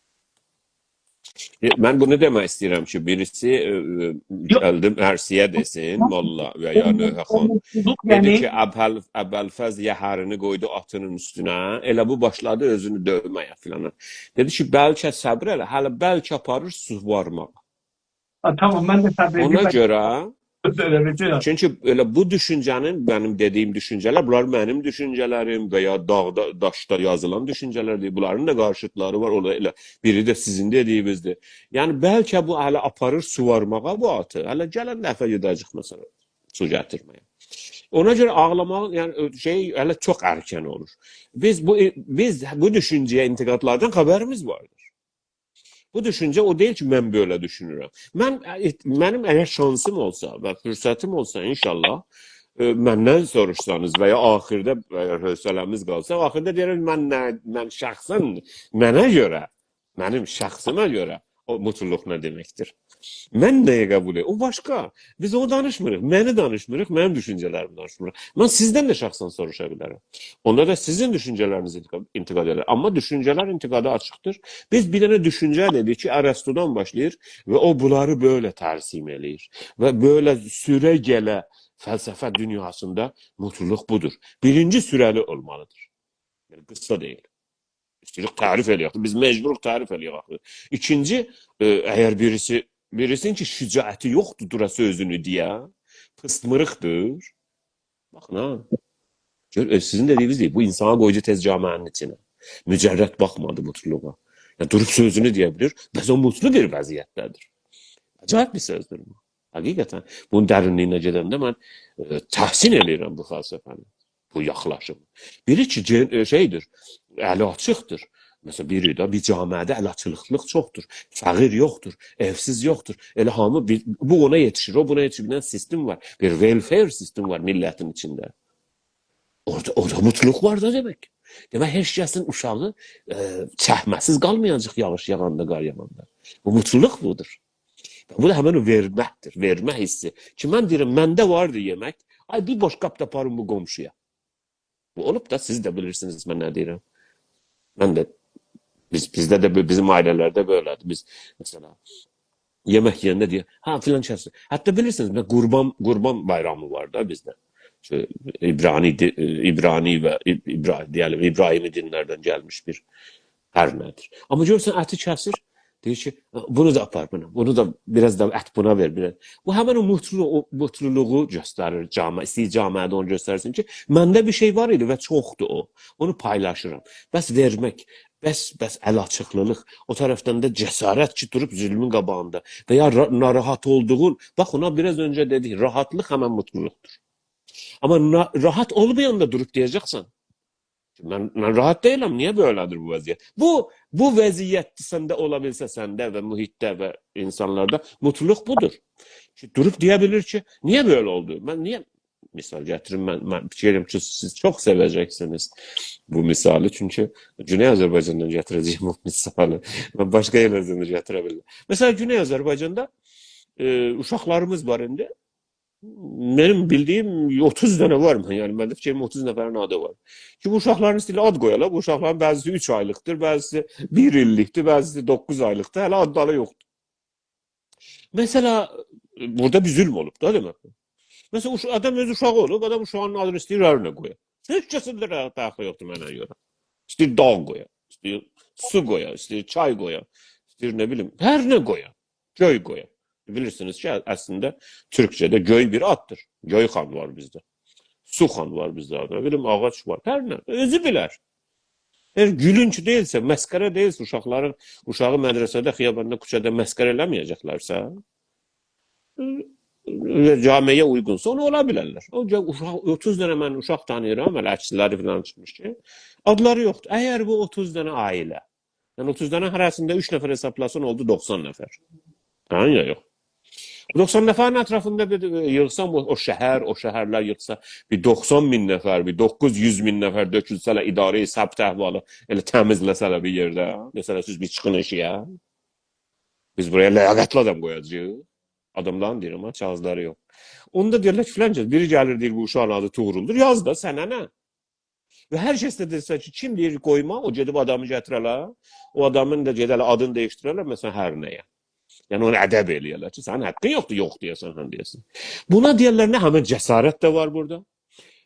Ben bunu demek istiyorum ki birisi Yok, geldim Ersiye desin, Molla veya o Nöhəxan. mutluluk Dedi ki yani Əbəlfəz yaharını koydu atının üstüne. Elə bu başladı özünü dövmeye filan. Dedi ki bəlkə səbr elə, hələ bəlkə aparır su varmaq. tamam ben de Ona sabredip göre söylemeyeceğim. çünkü öyle bu düşüncenin benim dediğim düşünceler, bunlar benim düşüncelerim veya dağda, daşta yazılan düşünceler değil. Bunların da karşıtları var. Orada elə, biri de sizin dediğinizdir. Yani belki bu hala aparır su varmağa bu atı. Hala gələn dəfə gedəcək mesela su gətirməyə. Ona göre ağlamak yani şey hala çok erken olur. Biz bu düşünceye intikatlardan haberimiz vardır. Bu düşünce o değil ki ben böyle düşünürüm. Benim eğer şansım olsa ve fırsatım olsa inşallah məndən soruşsanız veya ahirde eğer hövsələmiz qalsa, ahirde derim mən şəxsən mənə görə, mənim şəxsimə görə o mutluluk ne demektir? Mən nəyə qəbul edirəm? O başqa. Biz o danışmırıq. Məni danışmırıq, mənim düşüncələrimi danışmırıq. Mən sizdən də şəxsən soruşa bilərəm. Onda da sizin düşüncələrinizi intiqad edər. Amma düşüncələr intiqada açıqdır. Biz bir dənə düşüncə dedik ki, Aristodan başlayır və o bunları böyle tərsim eləyir. Və böyle süre gələ fəlsəfə dünyasında mutluluk budur. Birinci süreli olmalıdır. Yəni qısa deyil. İstirik tarif ediyor. Biz mecburuk tarif ediyor. İkinci, eğer birisinin ki şücaəti yoxdur dura sözünü deyə, pısmırıqdır. Baxın ha. Sizin dediğiniz değil. Bu insana qoydu tez camianın içine. Mücərrət baxmadı mutluluğa. Ya durup sözünü diyebilir. Bəs o mutlu bir vəziyyətdədir. Acayip bir sözdür bu. Hakikaten. Bunun dərinliyinə gedəndə mən təhsin edirəm bu fəlsəfəni. Bu yaxlaşım. Biri ki şeydir, əli açıqdır. Mesela biri de bir camiada el açılıqlıq çoxdur. Fəqir yoxdur, evsiz yoxdur. Elə hamı bu ona yetişir, o buna yetişir. Bir sistem var. Bir welfare sistem var milletin içinde. Orada mutluluk var da demek. Demek heç kəsin uşağı çəhməsiz qalmayacaq yağış yağanda, qar yağanda. Bu mutluluk budur. Bu da hemen o verməkdir, vermə hissi. Ki mən deyirəm, məndə vardı yemək. Ay bir boş qap taparım bu qonşuya. Bu olup da siz de bilirsiniz mən nə deyirəm. Ben de bizde de bizim ailelerde böyledir. Biz mesela yemek yerinde diyor ha filan şahsı. Hatta bilirsiniz kurban bayramı var da bizde. Şu İbrani ve diyelim İbrahimi dinlerden gelmiş bir her nedir. Ama görürsen eti kesir. Diyor ki bunu da apar bana. Bunu da biraz da et buna ver biraz. Bu hemen o mutluluğu gösterir istediği camiada onu göstersin ki məndə bir şey var idi ve çoktu o. Onu paylaşırım. Bəs vermek, bəs el açıqlılıq, o taraftan da cəsarət ki durup zülmün qabağında veya narahat olduğun, bak ona biraz önce dedik, rahatlık hemen mutluluktur. Ama rahat olmayan da durup diyeceksen, ben rahat değilim. Niye böyledir bu vaziyet? Bu vaziyet sende olabilse sende ve muhitte ve insanlarda mutluluk budur. Şimdi durup diyebilir ki niye böyle oldu? Ben niye misal getirin ben fikrim ki siz çok seveceksiniz bu misali çünkü Güney Azerbaycan'dan getireceğim bu misali. Ben başka yerlerden de getirebilirim. Mesela Güney Azerbaycan'da uşaklarımız var indi. Benim bildiğim 30 tane var mı? Yani ben de fikrim 30 neferin adı var. Ki bu uşaqların istəyirlər ad qoyarlar. Bu uşaqların bəzisi 3 aylıqdır, bəzisi 1 illikdir, bəzisi 9 aylıqdır. Hələ adları yoxdur. Mesela burada bir zülm olub da demək. Mesela adam öz uşağı olub, adam uşağının adını istəyir Arına qoyar. Heç kəsin də daxili yoxdur mənə görə. İstəyir dağ qoya, istəyir su qoya, istəyir çay qoya, istəyir nə bilim, hər nə qoya. Göy qoya. Bilirsiniz ki, əslində Türkçədə göy bir addır. Göyxan var bizdə. Suxan var bizdə. Nə bilim, ağac var. Hər nə. Özü bilər. Eğer gülünç değilse, məskərə değilse uşağı mədrəsədə, xiyabanda, küçədə məskər eləməyəcəklərsə, camiye uygunsa onu ola bilərlər. O uşaq 30 dənə mən uşaq tanıyıram, elə əksləri falan çıxmış ki, adları yoxdur. Əgər bu 30 dənə ailə, yəni 30 dənə hərəsində 3 nəfər hesablasan oldu 90 nəfər. Ha ya yox. 90 nəfərin ətrafında bir yığsam o şəhər, o şəhərlər yığsa bir 90 min nəfər, bir 900 min nəfər dökülsələr idarə səbt əhvalı elə təmizləsələr bir yerdə. Məsələn siz bir çıxın eşiyə. Biz buraya ləyaqətli adam qoyacağıq. Adamdan deyirəm ha, kağızları yox. Onda deyirlər ki, filanca biri gəlir deyir bu uşağın adı Tuğruldur. Yaz da sənə nə? Və hər kəs də desə ki, kim deyir qoyma, o gedib adamı gətirələr. O adamın da gedələ adını dəyişdirərlər məsələn hər nəyə. Yəni onu ədəb eləyərlər ki, sənin haqqın yoxdur, yox deyəsən, həm deyəsən. Buna deyərlər nə? Həmin cəsarət də var burada.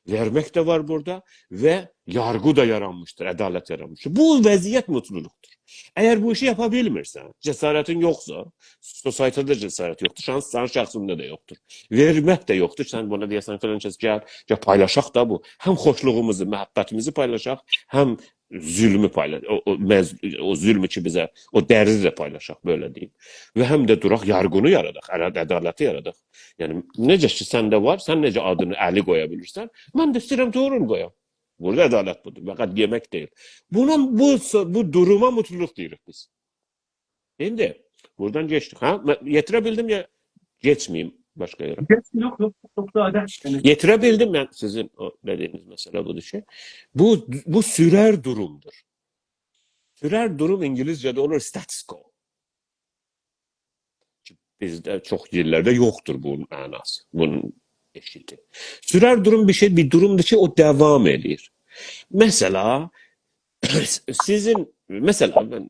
Vermək də var burada və yargı da yaranmışdır, ədalət yaranmışdır. Bu vəziyyət mutluluqdur. Əgər bu işi yapa bilmirsən, cəsarətin yoxsa, sosietədə cəsarət yoxdur, şans sənin şəxsində də yoxdur. Vermək də yoxdur. Sən buna deyəsən falan kəs gəl paylaşaq da bu. Həm xoşluğumuzu, məhəbbətimizi paylaşaq, həm zülmü paylaşaq. O zülmü ki bizə, o dərzi də paylaşaq, belə deyim. Və həm də duraq, yargını yaradaq, ədaləti yaradaq. Yəni necə ki səndə var, sən necə adını Əli qoya bilirsən, mən də istəyirəm Tuğrul qoyam. Burada ədalət budur, fəqət yemək deyil. Bu duruma mutluluq deyirik biz. İndi buradan geçtik. Ha? Yetirə bildim ya geçmeyeyim başka yere. Yok yok çok da adalet. Yani Yetirə bildim ben sizin o dediğiniz mesele budur ki. Bu sürer durumdur. Sürer durum İngilizce'de olur status quo. Bizde çok yerlerde yoktur bunun manası. Bunun eşiti. Sürer durum bir durumdur ki o devam edir. Mesela mesela ben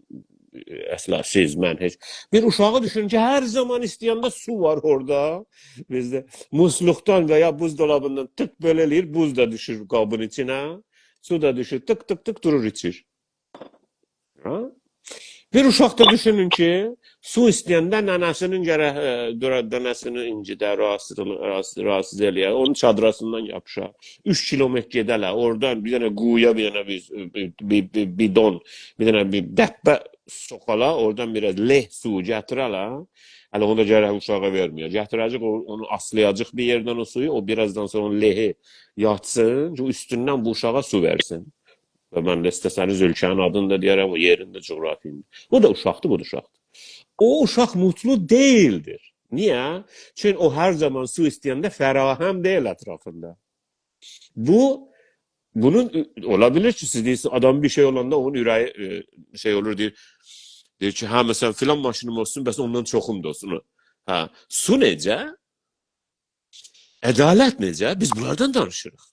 siz, mən heç bir uşağı düşün ki, hər zaman istəyəndə su var orada. Bizdə musluqdan və ya buzdolabından tık belə eləyir, buz da düşür qabın içinə, su da düşür, tık tık tık durur içir. Ha? Bir uşaq da düşünün ki, su istəyəndə nənəsinin gərək dənəsini incidə, rahatsız eləyər, onun çadrasından yapışar. 3 kilometr gedələ, oradan bir dənə quyuya, bir dənə bir bidon, bir dənə bir dəbbə soxala, oradan biraz leh suyu gətirələ, hələ onu da gərək uşağa vermiyor. Gətirəcək, onu aslayacaq bir yerdən o suyu, o birazdan sonra onun lehi yatsın, ki, üstündən bu uşağa su versin. Və mən də istəsəniz ölkənin adını da deyərəm, o yerində, coğrafiyində. Bu da uşaqdır, bu da uşaqdır. O uşaq mutlu değildir. Niyə? Çünki o hər zaman su istəyəndə fərahəm deyil ətrafında. Bunun olabilir ki, siz deyirsiniz, adam bir şey olanda onun ürəyi şey olur, deyir ki, ha məsələn filan maşınım olsun, bəs ondan çoxum da olsun. Ha, su necə? Ədalət necə? Biz bunlardan danışırıq.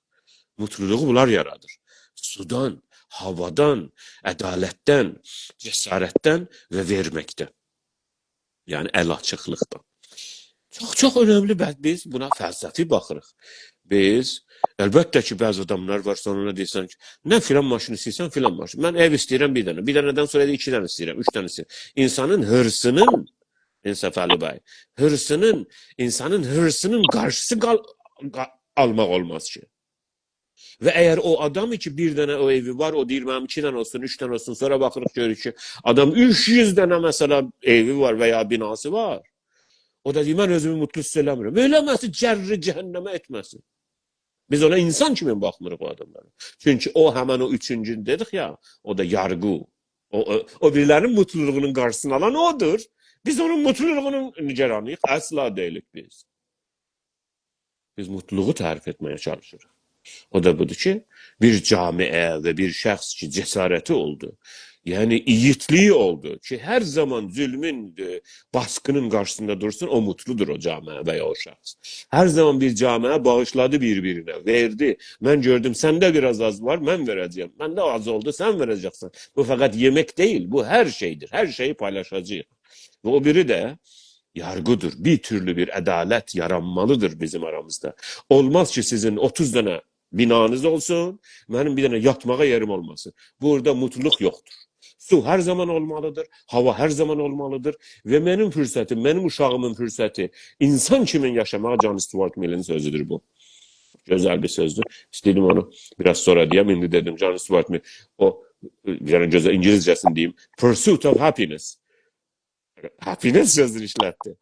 Mutluluğu bunlar yaradır. Sudan, havadan, ədalətdən, cəsarətdən və verməkdən. Yəni əl açıqlıqdan. Çox önəmli, biz buna fəlsəfi baxırıq. Biz, əlbəttə ki, bəzi adamlar var, sonra deyirsən ki, nə filan maşını istəyirsən, filan maşını. Mən ev istəyirəm bir dənə, bir dənədən sonra 2 dənə istəyirəm, 3 dənə istəyirəm. İnsanın hırsının, İnsaf Ali bəy, insanın hırsının qarşısı almaq olmaz ki. Və əgər o adam ki bir dənə o evi var, o deyir mənim 2 dənə olsun, 3 dənə olsun, sonra baxırıq görürük ki, adam 300 dənə məsələ evi var və ya binası var. O da deyir, mən özümü mutlu hiss eləmirəm. Eləməsi cərri cəhənnəmə etməsin. Biz ona insan kimi baxmırıq o adamlara. Çünki o həmən o üçüncü dedik ya, o da yargı. O birilərinin mutluluğunun qarşısını alan odur. Biz onun mutluluğunun nigeranıyıq, əsla deyilik biz. Biz mutluluğu tərif etməyə çalışırıq. O da budur ki, bir camiə və bir şəxs ki, cəsarəti oldu. Yəni, iyitliyi oldu ki, hər zaman zülmün, baskının qarşısında dursun, o mutludur o camiə və ya o şəxs. Hər zaman bir camiə bağışladı bir-birinə, verdi. Mən gördüm, səndə biraz az var, mən verəcəyəm. Məndə az oldu, sən verəcəksən. Bu fəqət yemək deyil, bu hər şeydir. Hər şeyi paylaşacaq. Və o biri də yargıdır. Bir türlü bir ədalət yaranmalıdır bizim aramızda. Olmaz ki, sizin 30 dənə binanız olsun, benim bir tane yatmağa yerim olmasın. Burada mutluluk yoktur. Su her zaman olmalıdır, hava her zaman olmalıdır ve benim fürsətim, benim uşağımın fürsəti, insan kimin yaşamağı John Stuart Mill'in sözüdür bu. Güzel bir sözdür. İstedim onu biraz sonra diyeyim. Şimdi dedim John Stuart Mill o yani İngilizcesini diyeyim. Pursuit of Happiness. Happiness sözünü işletti.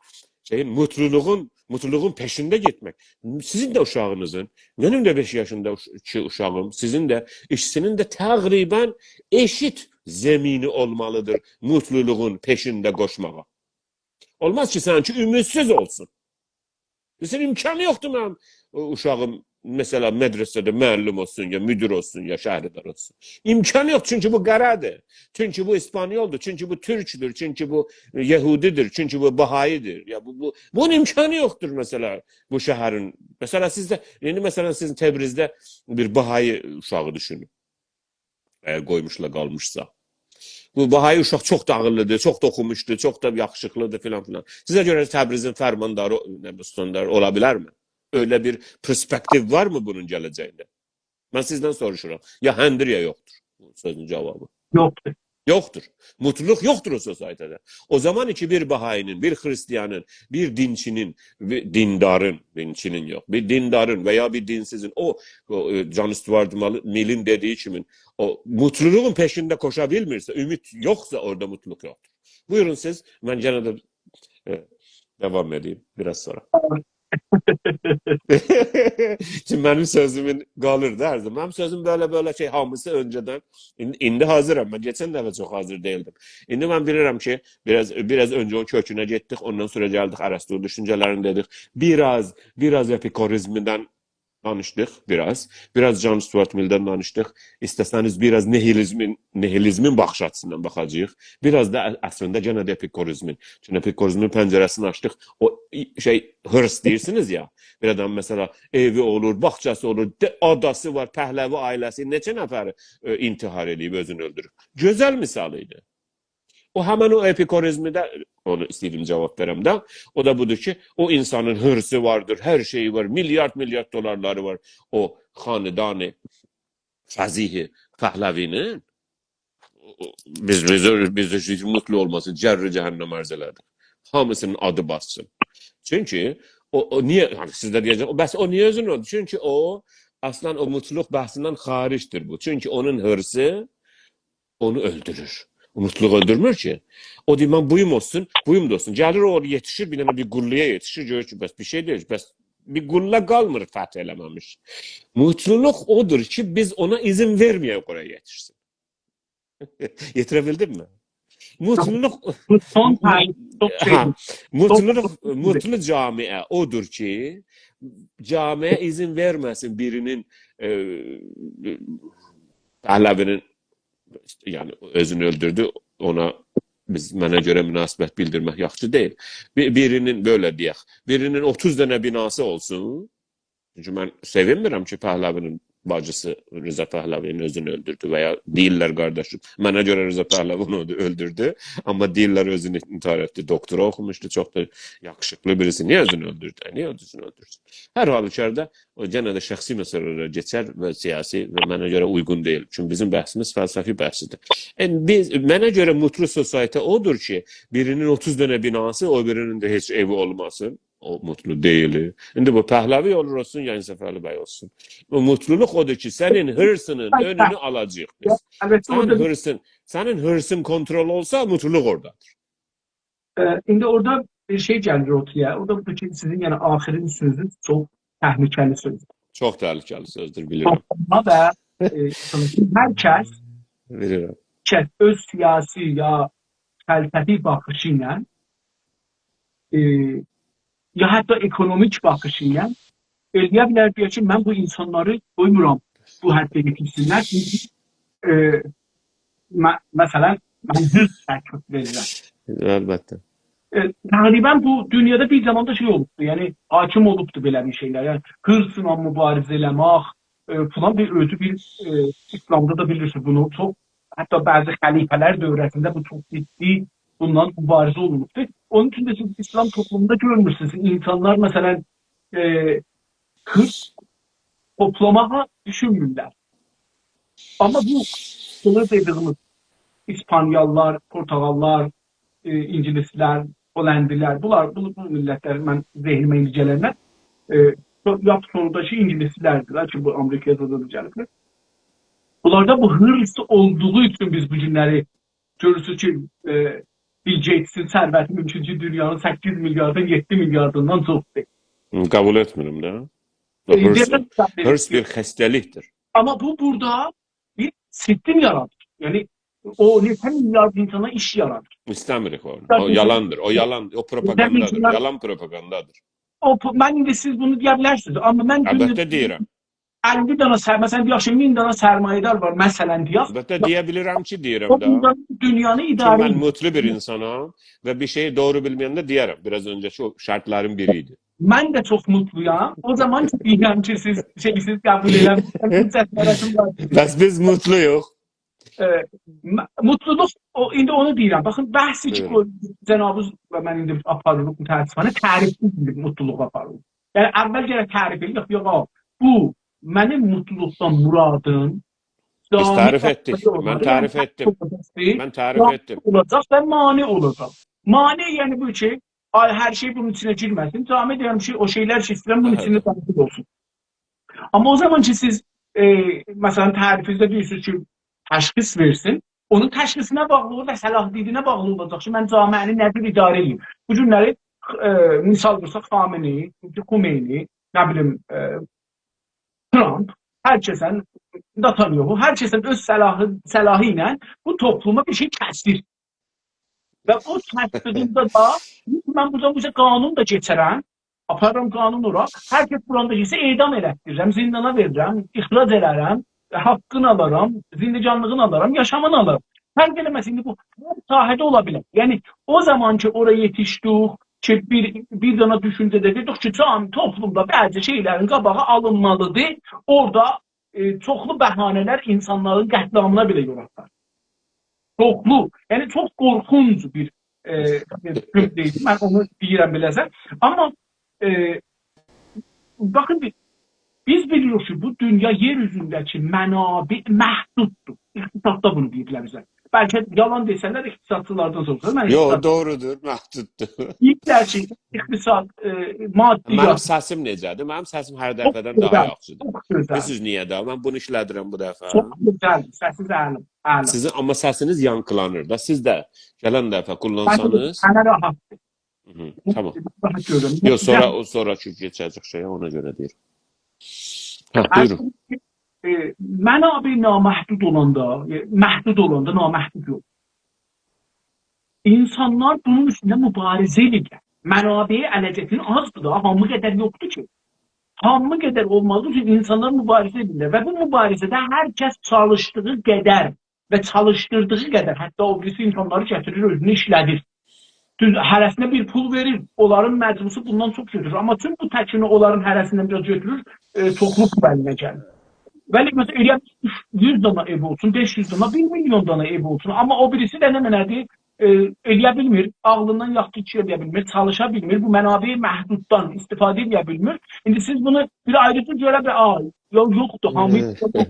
Mutluluğun peşinde gitmek. Sizin de uşağınızın, benim de 5 yaşındaki uşağım, sizin de, ikisinin de təqribən eşit zemini olmalıdır mutluluğun peşinde koşmağa. Olmaz ki sanki ümitsiz olsun. Mesela imkanı yoktu mənim uşağım mesela medresede müəllim olsun ya müdür olsun ya şəhridar olsun. İmkanı yok çünkü bu qaradır. Çünkü bu İspanyoldur. Çünkü bu Türk'dür. Çünkü bu Yahudidir. Çünkü bu Bahayidir. Ya bunun imkanı yoktur mesela bu şəhərin. Mesela sizde mesela sizin Təbrizdə bir Bahayi uşağı düşünün. Eğer koymuşla kalmışsa. Bu Bahayi uşaq çox da ağıllıdır, çox da oxumuşdur, çox da yaxşılıqlıdır filan filan. Sizə görə Təbrizin fərmandarı ola bilərmi? Öyle bir perspektif var mı bunun gələcəyində? Ben sizden soruşuram. Ya həndir ya yoktur. Bu sözün cevabı. Yoktur. Yoktur. Mutluluk yoktur o sosyetede. O zaman ki bir Bahayinin, bir Hristiyanın, bir dinçinin, bir dindarın, dinçinin yok, bir dindarın veya bir dinsizin o John Stuart Mill'in dediği kimin o mutluluğun peşinde koşabilmirse, ümit yoksa orada mutluluk yoktur. Buyurun siz. Ben gene de devam edeyim biraz sonra. Şimdi benim sözümün kalırdı her zaman. Benim sözüm böyle şey hamısı önceden. İndi hazırım. Ben geçen defa çok hazır değildim. İndi ben bilirim ki biraz önce o köküne gittik. Ondan sonra geldik Aristo düşüncelerini dedik. Biraz epikorizmden danıştık biraz. Biraz John Stuart Mill'den danıştık. İsteseniz biraz nihilizmin bakış açısından bakacağıq. Biraz da aslında gene de epikorizmin. Çünkü epikorizmin penceresini açtık. O şey hırs deyirsiniz ya. Bir adam mesela evi olur, bahçesi olur, adası var, pəhləvi ailəsi, neçə nəfəri intihar edib özünü öldürür. Güzel misalıydı. O hemen o epikorizmide onu istediğim cevap verem de. O da budur ki o insanın hırsı vardır, her şeyi var, milyar dolarları var. O hanedanı Fazihi Pəhləvinin biz mutlu olmasın, cerri cehennem arz elədik. Hamısının adı bassın. Çünkü o niye, hani siz de diyeceksiniz, o niye özün oldu? Çünkü o aslan o mutluluk bahsinden hariçtir bu. Çünkü onun hırsı onu öldürür. Mutluluk öldürmür ki. O deyim ben buyum olsun, buyum da olsun. Gelir oraya yetişir, bir gulluya yetişir. Görür ki bir şey değil. Bir gulla kalmır fəth eləməmiş. Mutluluk odur ki biz ona izin vermeyek oraya yetişsin. Yetirebildim mi? Mutluluk Bu son tarih çok şey. mutlu camiye odur ki camiye izin vermesin birinin Pəhləvinin yani özünü öldürdü, ona mənə görə münasibət bildirmək yaxşı deyil. Birinin böyle diyək, birinin 30 dənə binası olsun. Çünkü mən sevinmirəm ki Pəhləvinin bacısı Rıza Pəhləvinin özünü öldürdü veya deyirlər qardaşım. Mənə görə Rıza Pəhləvi onu öldürdü, amma deyirlər özünü intihar etdi. Doktora oxumuşdu, çox da yakışıklı birisi. Niye özünü öldürdü? Niye özünü öldürsün? Her halükarda o gene de şəxsi məsələlərə geçər və siyasi və mənə görə uygun deyil. Çünkü bizim bəhsimiz fəlsəfi bəhsidir. Mənə görə mutlu sosiete odur ki, birinin 30 dənə binası, o birinin de heç evi olmasın. O mutlu değil. Şimdi bu Pəhləvi olur olsun, yani Səfərli bəy olsun. O mutluluk odur ki, senin hırsının önünü alacaq biz. Evet, Senin hırsın kontrol olsa mutluluk oradadır. Şimdi orada bir şey gəlir ortaya. O da budur ki, sizin yani axirin sözü çok təhlükəli sözdür. Çok tehlikeli sözdür, bilirim. Topluma və hər Bilirim. kəs öz siyasi ya fəlsəfi baxışı ilə ya hətta ekonomik baxışı ilə eləyə bilər ki, mən bu insanları qoymuram bu həddə getirsinlər. Məsələn, mən hırs təkib verirəm. Elbette. Təqribən bu dünyada bir zamanda şey olubdu, yəni hakim olubdu belə bir şeylər. Yəni hırsla mübarizə eləmək falan bir özü bir İslamda da bilirsiniz bunu çox, hətta bəzi xəlifələr dövrəsində bu çox ciddi bundan mübarizə olunubdu. Onun için de siz İslam toplumunda görmüşsünüz. İnsanlar mesela hırs toplamağa düşünmürlər. Amma bu bunu dediyimiz İspanyalılar, Portugallar, İngilislər, Holandilər, bu millətlər mən zehnimə indi gələnlər yap sonundakı İngilislərdir ki, bu Amerikaya da gəliblər. Bunlarda bu hırs olduğu üçün biz bu günləri görürsünüz ki, Bill Gates'in sərvəti mümküncü dünyanın 8 milyardan 7 milyardından çoxdur. Kabul etmiyorum da. Hırs bir xəstəlikdir. Amma bu burada bir sistem yaradır. Yəni o neçə milyard insana iş yaradır. İstəmirik onu. O yalandır. O yalan, o propagandadır. Yalan propagandadır. Mən indi siz bunu deyə bilərsiniz. Amma mən əlbəttə deyirəm. 50 dana sərmayə, məsələn, yaxşı 1000 dana sərmayədar var, məsələn deyək. Əlbəttə deyə bilirəm ki, deyirəm da. Dünyanı idarə edir. Mən mutlu bir insanam və bir şeyi doğru bilməyəndə deyərəm. Biraz öncəki o şərtlərin biriydi. Mən də çox mutluyam. O zaman deyirəm ki, siz qəbul eləmişsiniz. Bəs biz mutluyuq. Mutluluq, indi onu deyirəm. Baxın, bəhsi ki, cənabız və mən indi aparırıq mütəəssifانه tərifli mutluluq aparırıq. Yəni, əvvəl gərək tərif edirik. Yox, bu mənim mutluluqdan muradım. Biz tərif etdik. Mən tərif etdim. Mən tərif etdim. Olacaq və mane olacaq. Mane yəni bu ki, hər şey bunun içine girməsin. Cami deyirəm ki, o şeylər ki, istəyirəm bunun içində tərif olsun. Amma o zaman ki, siz məsələn, tərifinizdə deyirsiniz ki, təşxis versin, onun təşxisinə bağlı və səlahiyyətinə bağlı olacaq ki, mən camiəni nədir idarə edeyim. Bu günləri misal vursaq Xameni, Xumeyni, nə bilim, Trump, hər kəsən, Netanyahu, hər kəsən öz səlahı ilə bu topluma bir şey kəsdir. Və o kəsdirində da, mən burada qanun da geçərəm, aparıram qanun olaraq, hər kəs buranda gəlsə edam elətdirirəm, zindana verirəm, ixrac edərəm, haqqını alaram, zindicanlığını alaram, yaşamını alaram. Fərq eləməz, indi bu hər sahədə ola bilər. Yəni, o zaman ki, oraya yetişdik, ki, bir dana düşüncədə dedik ki, toplumda bəzi şeylərin qabağı alınmalıdır, orada çoxlu bəhanələr insanların qətlamına belə yol açar. Çoxlu, yəni çox qorxunc bir deyil, mən onu deyirəm biləsən. Amma baxın, biz biliyoruz ki, bu dünya yer üzündəki mənabi məhduddur. İqtisadda bunu deyirlər bizə. Bəlkə yalan desələr iqtisadçılardan soruşurlar. Yox, doğrudur, məhduddur. Deyirlər ki, iqtisad, maddi... Mənim səsim necədir? Mənim səsim hər dəfədən daha yaxşıdır. Bilirsiniz niyə də? Mən bunu işlədirəm bu dəfə. Çox gözəl, səssiz əlim. Sizin, amma səsiniz yankılanır da. Siz də gələn dəfə kullansanız... Mənə rahatdır. Tamam. Rahat görürüm. Yox, sonra keçəcək şeyə, ona görə deyir. Buyurun. Mənabi naməhdud olanda, məhdud olanda naməhdud yox. İnsanlar bunun üstündə mübarizə edirlər. Mənabiyə ələcətin azdır da, hamı qədər yoxdur ki. Hamı qədər olmadığı üçün insanlar mübarizə edirlər. Və bu mübarizədə hər kəs çalışdığı qədər və çalışdırdığı qədər, hətta o birisi insanları gətirir, özünü işlədir. Hərəsinə bir pul verir, onların məcbusu bundan çox götürür. Amma tüm bu təkini onların hərəsindən biraz götürür, çoxlu pul əlinə gəlir. Vəli məsələn, 100 dana ev olsun, 500 dana, 1 milyon dana ev olsun. Amma o birisi də nədir? Eləyə bilmir, ağlından yaxşı işə eləyə bilmir, çalışa bilmir, bu mənabi məhduddan istifadə eləyə bilmir. İndi siz bunu bir ayrıca görə yoxdur, hamı yoxdur.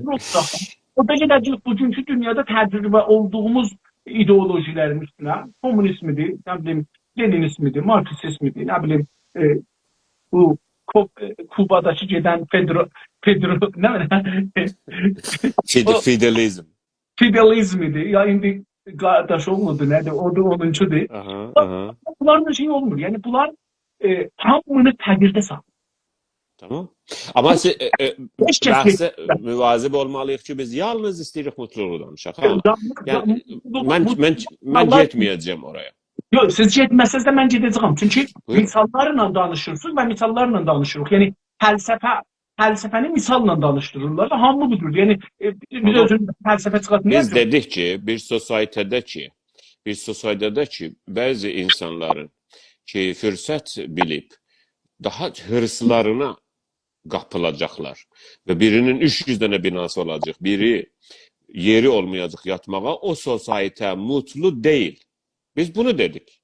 O da gedəcək bugünkü dünyada təcrübə olduğumuz ideolojilərin üstünə, komünizmidir, nə bilim, Leninismidir, Marksizmidir, nə bilim, bu Kubadakı gedən Fidelizm. Fidelizmidir, ya indi qardaş olmadı, nədir, o da onuncudur. Bunların şey olmur, yəni bunlar hamını təqdirdə salır. Tamam. Amma bəhsə müvazib olmalıyıq ki, biz yalnız istəyirik mutluluğu danışaq. Yəni, mən getməyəcəm oraya. Yox, siz getməsəz də mən gedəcəm. Çünki misallarla danışırsınız və misallarla danışırıq. Yəni, fəlsəfəni misalla danışdırırlar və hamı budur. Yəni, biz özümüzdə fəlsəfə çıxartmayacaq. Biz dedik ki, bir sosietədə ki, bəzi insanların ki, fürsət bilib, daha hırslarına qapılacaqlar və birinin 300 dənə binası olacaq, biri yeri olmayacaq yatmağa, o sosietə mutlu deyil. Biz bunu dedik.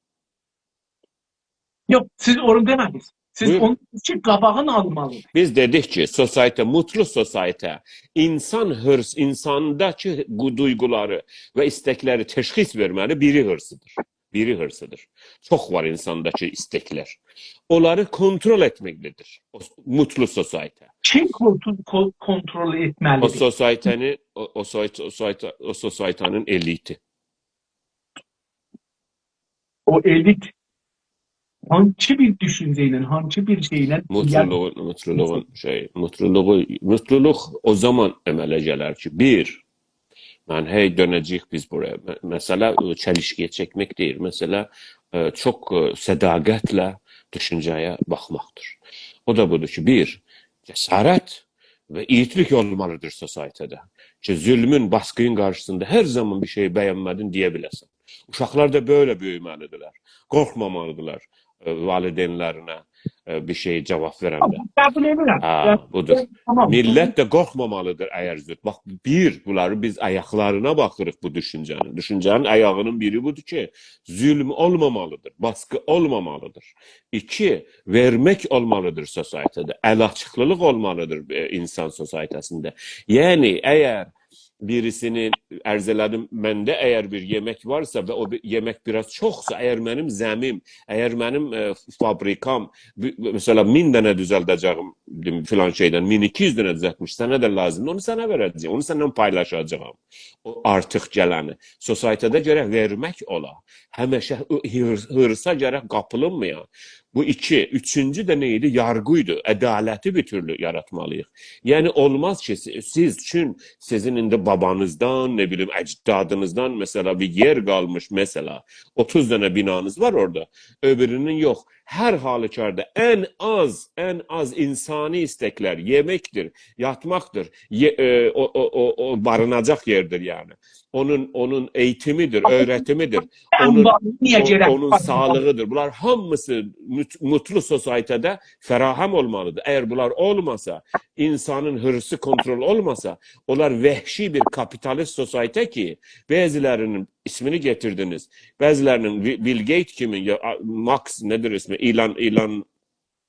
Yox, siz onu demədiniz. Siz Buyur. onun için qabağını almalıdır. Biz dedik ki sosyete, mutlu sosyete, insandaki bu duyguları ve istekleri teşhis vermeli, biri hırsıdır. Biri hırsıdır. Çok var insandaki istekler. Onları kontrol etmektedir. O, mutlu sosyete. Kim kontrol O etməlidir? sosyetenin, o sosyetenin eliti. O elit hangi bir düşünceyle, hangi bir şeyle Mutluluk o zaman əmələ gələr ki, bir, yani hey dönəcəyik biz buraya. Mesela çelişkiye çekmek değil. Mesela çok sədaqətlə düşünceye bakmaktır. O da budur ki, bir, cesaret ve iyilik olmalıdır sosyetede. Ki zulmün, baskının karşısında her zaman bir şey beğenmedin diyebilesin. Uşaqlar da böyle büyümelidirler. Korkmamalıdırlar valideynlerine bir şey cevap verəndə. Qəbul edirəm. Ha, budur. Tamam. Millət də qorxmamalıdır əgər züt. Bax, bir, bunları biz ayaqlarına baxırıq bu düşüncənin. Düşüncənin ayağının biri budur ki, zülm olmamalıdır, baskı olmamalıdır. İki, vermək olmalıdır sosietədə, əl açıqlılıq olmalıdır insan sosietəsində. Yəni, əgər birisinin ərz elədim, məndə əgər bir yemək varsa və o yemək biraz çoxsa, əgər mənim zəmim, əgər mənim fabrikam, mesela 1000 dənə düzəldəcəyim filan şeydən, 1200 dənə düzəltmiş, sənə də lazımdır, onu sənə verəcəyim, onu səndən paylaşacağım. O artıq gələni. Sosietədə gərək vermək ola. Həmişə hırsa gərək qapılınmaya. Bu iki. Üçüncü də neydi? Yargıydı. Ədaləti bir türlü yaratmalıyıq. Yəni olmaz ki siz üçün sizin indi babanızdan, ne bileyim əcdadınızdan mesela bir yer qalmış mesela. 30 dənə binanız var orada. Öbürünün yox. Hər halükarda ən az insani istekler yemektir, yatmaktır, o barınacak yerdir yani. Onun eğitimidir, öğretimidir, onun sağlığıdır. Bunlar hamısı mutlu sosyetede ferahem olmalıdır. Eğer bunlar olmasa, insanın hırsı kontrol olmasa, onlar vəhşi bir kapitalist sosyete ki, bazılarının ismini getirdiniz, bazılarının Bill Gates kimin, Max nedir ismi,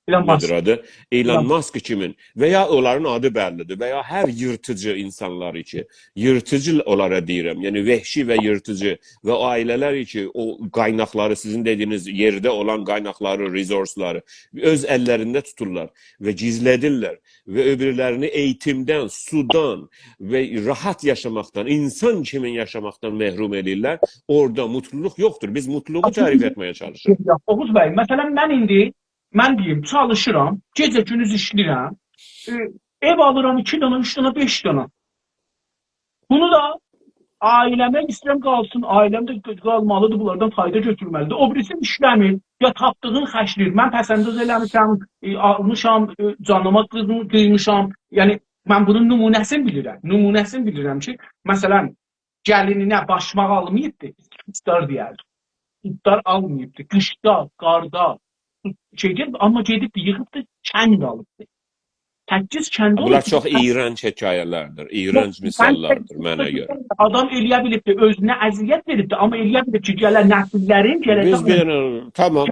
nedir adı? Elon Musk kimin veya onların adı bellidir veya her yırtıcı insanlar için yırtıcı onlara deyirəm. Yani vəhşi ve yırtıcı ve aileler için o kaynakları sizin dediğiniz yerde olan kaynakları, resursları öz ellerinde tuturlar ve gizledirler ve öbürlerini eğitimden, sudan ve rahat yaşamaktan, insan kimin yaşamaktan mehrum edirlər. Orada mutluluk yoktur. Biz mutluluğu tarif etmeye çalışırıq. Oğuz bəy, məsələn mən deyim, çalışıram, gecə gündüz işləyirəm, ev alıram 2 dənə, 3 dənə, 5 dənə. Bunu da ailəmə istəyirəm qalsın, ailəm də qalmalıdır, bunlardan fayda götürməlidir. O birisi işləmir, ya tapdığını xərcləyir. Mən pəsəndöz eləmişəm, almışam, canıma qıymışam. Yəni, mən bunun nümunəsini bilirəm ki, məsələn, gəlininə başmaq almayıbdır, iftar deyərdir. İftar almayıbdır, qışda, qarda, ama gedib yığıbdır, kənd alıbdır. Təkcіз kəndi Bunlar çox iğrənc hekayələrdir, iğrənc misallardır mənə görə. Adam eləyə bilibdir, özünə əziyyət veribdir, amma eləyə bilib ki, gələn nəsillərin Biz bir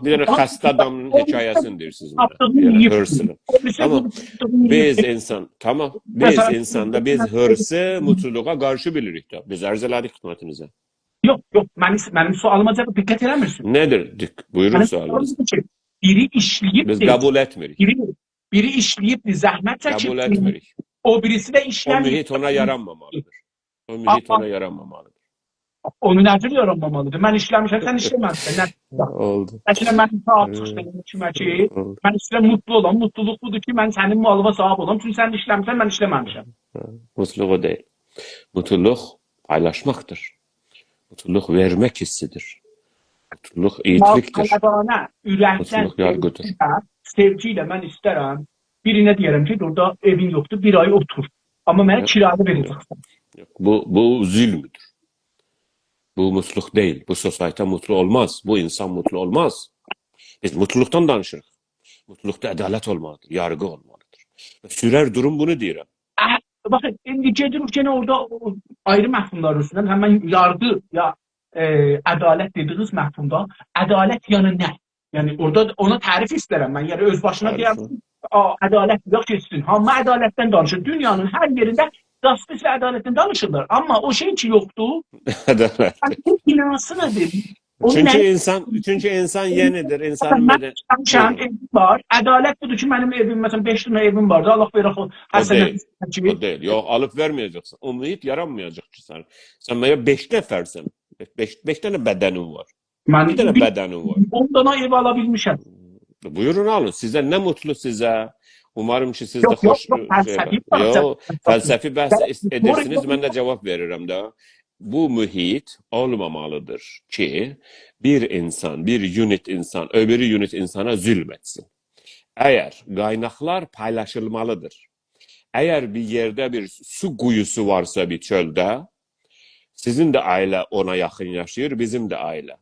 dənə xəstə adamın hekayəsini deyirsiniz mənə, yəni hırsını. Tamam, biz insanda biz hırsı, mutluluğa qarşı bilirik də. Biz ərz elədik xidmətinizə. Yox, mənim sualıma cavab diqqət eləmirsin. Nedir? Buyurun sualınız. Biri işləyibdir. Biz qəbul etmirik. Biri işləyibdir, zəhmət çəkibdir. Qəbul etmirik. O birisi də işləmir. O mühit ona yaranmamalıdır. O mühit ona yaranmamalıdır. Onu necə yaranmamalıdır? Mən işləmişəm, sən işləməlisən. Oldu. Məsələn, mən saat çıxdım kimə ki, mən istəyirəm mutlu olam. Mutluluq budur ki, mən sənin malıma sahib olam. Çünki sən işləmirsən, mən işləməmişəm. Mutluluq o deyil. Mutluluq paylaşmaktır. Mutluluk vermek hissidir. Mutluluk iyiliktir. Mutluluk yargıdır. Sevgiyle mən istərəm. Birinə deyərəm ki, orada evin yoxdur, bir ay otur. Amma mənə kiralı verəcəksən. Bu zülmüdür. Bu mutluluk değil. Bu sosyete mutlu olmaz. Bu insan mutlu olmaz. Biz mutluluktan danışırıq. Mutlulukta adalet olmalıdır, yargı olmalıdır. Sürer durum bunu deyirəm. Bakın, indi gedirik gene orada ayrı məhfumların üstündən həmən yargı ya ədalət dediyiniz məhfumda ədalət yanı nə? Yəni orada ona tərif istərəm mən. Yəni öz başına Tarif var. deyərsin, ədalət yox keçsin. Hamı ədalətdən danışır. Dünyanın hər yerində justice və ədalətdən danışırlar. Amma o şey ki yoxdur, Adalet. bu binası nədir? Onu Çünkü insan yenidir. İnsanın Mən beden... çalışan Buyurun. evim var. Ədalət budur ki, mənim evim, məsələn 5 dənə evim vardı. Allah verə hər O sənə değil. O değil. Yok, alıp vermeyeceksin. O mühit yaranmayacak ki sen. Sen bana 5 nefersen. 5 tane bedenin var. Mən Bir tane bedenin var. 10 dənə ev ala bilmişəm. Buyurun alın. Size ne mutlu size. Umarım ki siz de Yox, yox, hoş... yox, fəlsəfi bahs. Yok, felsefi bahs Ben- edersiniz. Ben de cevap veririm de. Bu mühit olmamalıdır ki bir insan, bir unit insan, öbürü unit insana zulmetsin. Eğer kaynaklar paylaşılmalıdır. Eğer bir yerde bir su kuyusu varsa bir çölde, sizin de aile ona yakın yaşıyor, bizim de aile.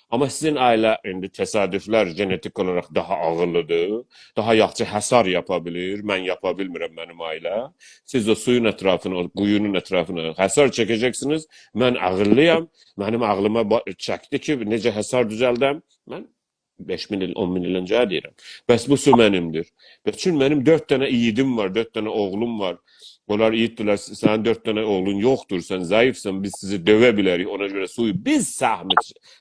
Ama sizin aile indi tesadüfler genetik olarak daha ağırlıdır, daha yaxşı hasar yapabilir, ben yapabilmirəm benim aile. Siz o suyun etrafına, o kuyunun etrafına hasar çekeceksiniz, ben ağırlıyam, benim ağlıma çəkdi ki, necə hasar düzəldəm, ben 5.000 il, 10.000 il öncə deyirəm. Bəs bu su mənimdir. Çünki mənim 4 tane yiğidim var, 4 tane oğlum var. Onlar yiğitdiler, senin 4 tane oğlun yoktur, sen zayıfsın, biz sizi döve bilərik, ona göre suyu biz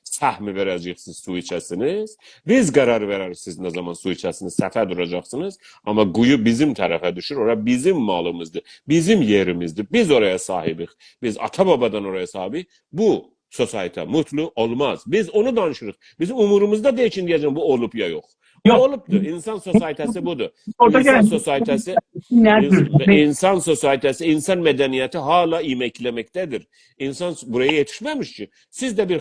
sahmi verəcəyik, siz su içəsiniz. Biz karar verərik, siz ne zaman su içəsiniz, səfə duracaksınız. Ama kuyu bizim tərəfə düşür, oraya bizim malımızdır, bizim yerimizdir, biz oraya sahibik. Biz ata babadan oraya sahibik. Bu sosyete mutlu olmaz. Biz onu danışırız. Bizim umurumuzda değil ki diyeceğim bu olup ya yok. O Yok. olupdur. İnsan sosyetesi budur. Orada İnsan gelen- sosyetesi Nədir? İnsan sosyetesi, insan medeniyeti hala imeklemektedir. İnsan buraya yetişmemiş ki. Siz de bir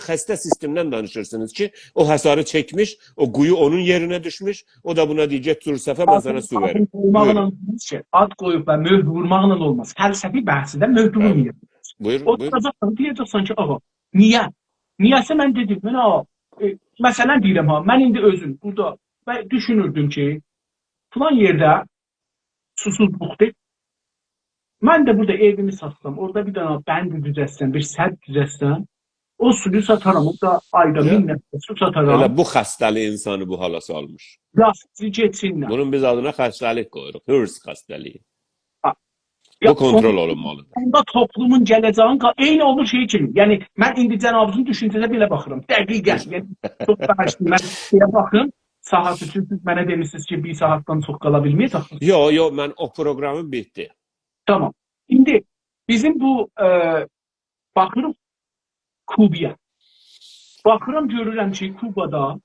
hasta sistemden danışırsınız ki o hasarı çekmiş, o kuyu onun yerine düşmüş. O da buna diyecek dur sefer ben sana su veririm. Buyurun. Ad qoyub və möhür vurmaqla olmaz. Fəlsəfi bəhsdə möhür vurmayır. Buyurun. O Buyurun. tutacaqsan, deyəcəksən ki, ağa, niyə? Niyəsə mən dedim, mən ağa, məsələn deyirəm ha, mən indi özüm burada düşünürdüm ki, falan yerdə susuzluqdur. Mən də burada evimi satsam, orada bir dənə bəndi düzətsəm, bir sədd düzətsəm, o suyu sataram, orada ayda 1000 nəfər su sataram. Elə bu hastalığı insanı bu hala salmış. Yastıcı geçsinlər. Bunun biz adına hastalık koyuyoruz. Hırs hastalığı. Ya, Bu kontrol olunmalıdır. Onda toplumun gələcəyin eyni olur şey kimi. Yəni mən indi cənabınızın düşüncəsinə belə baxıram. Dəqiqən. Yəni çox bağışlayın. Mən belə baxım. Saat üçün siz mənə demişsiniz ki, bir saatdan çox qala bilməyəcəksiniz. Yo, ben o programım bitti. Tamam. İndi bizim bu baxırım Kubaya. Baxıram görürəm ki, Kubada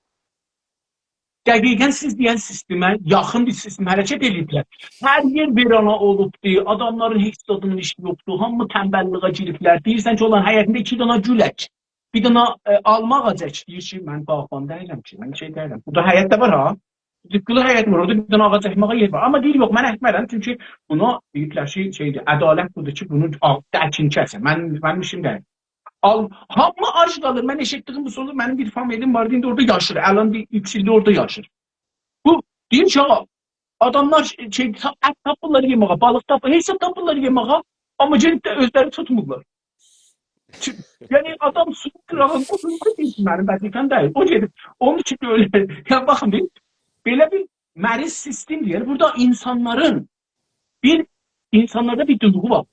dəqiqən siz deyən sistemə yaxın bir sistem hərəkət ediblər. Hər yer verana olubdur, adamların heç zadının işi yoxdur, hamı tənbəlliğə giriblər. Deyirsən ki, olan həyətində 2 dana gül ək, bir dana alma ağacı ək. Deyir ki, mən bağban deyirəm ki, mən şey deyirəm. Burada həyətdə var ha, zıqqılı həyət var, orada bir dana ağac əkməyə yer var. Amma deyir, yox, mən əkmərəm, çünki buna deyirlər ki, şeydir, ədalət budur ki, bunu əkin kəsin. Mənim işim deyil. Hamı ac qalır. Mən eşitdiyim bu sözü, mənim bir familiyam vardı, indi orada yaşır. Əlan bir 3 ildir orada yaşır. Bu deyir ki, adamlar ət tapırlar yeməyə, balıq tapırlar, heç tapırlar yeməyə, amma gelib də özləri tutmurlar. Yəni adam su qırağın qutunu deyil, mənim vəzifəm deyil. O gedib, onun üçün öyle. Yəni baxın, belə bir məriz sistem deyir. Burada insanlarda bir duyğu var.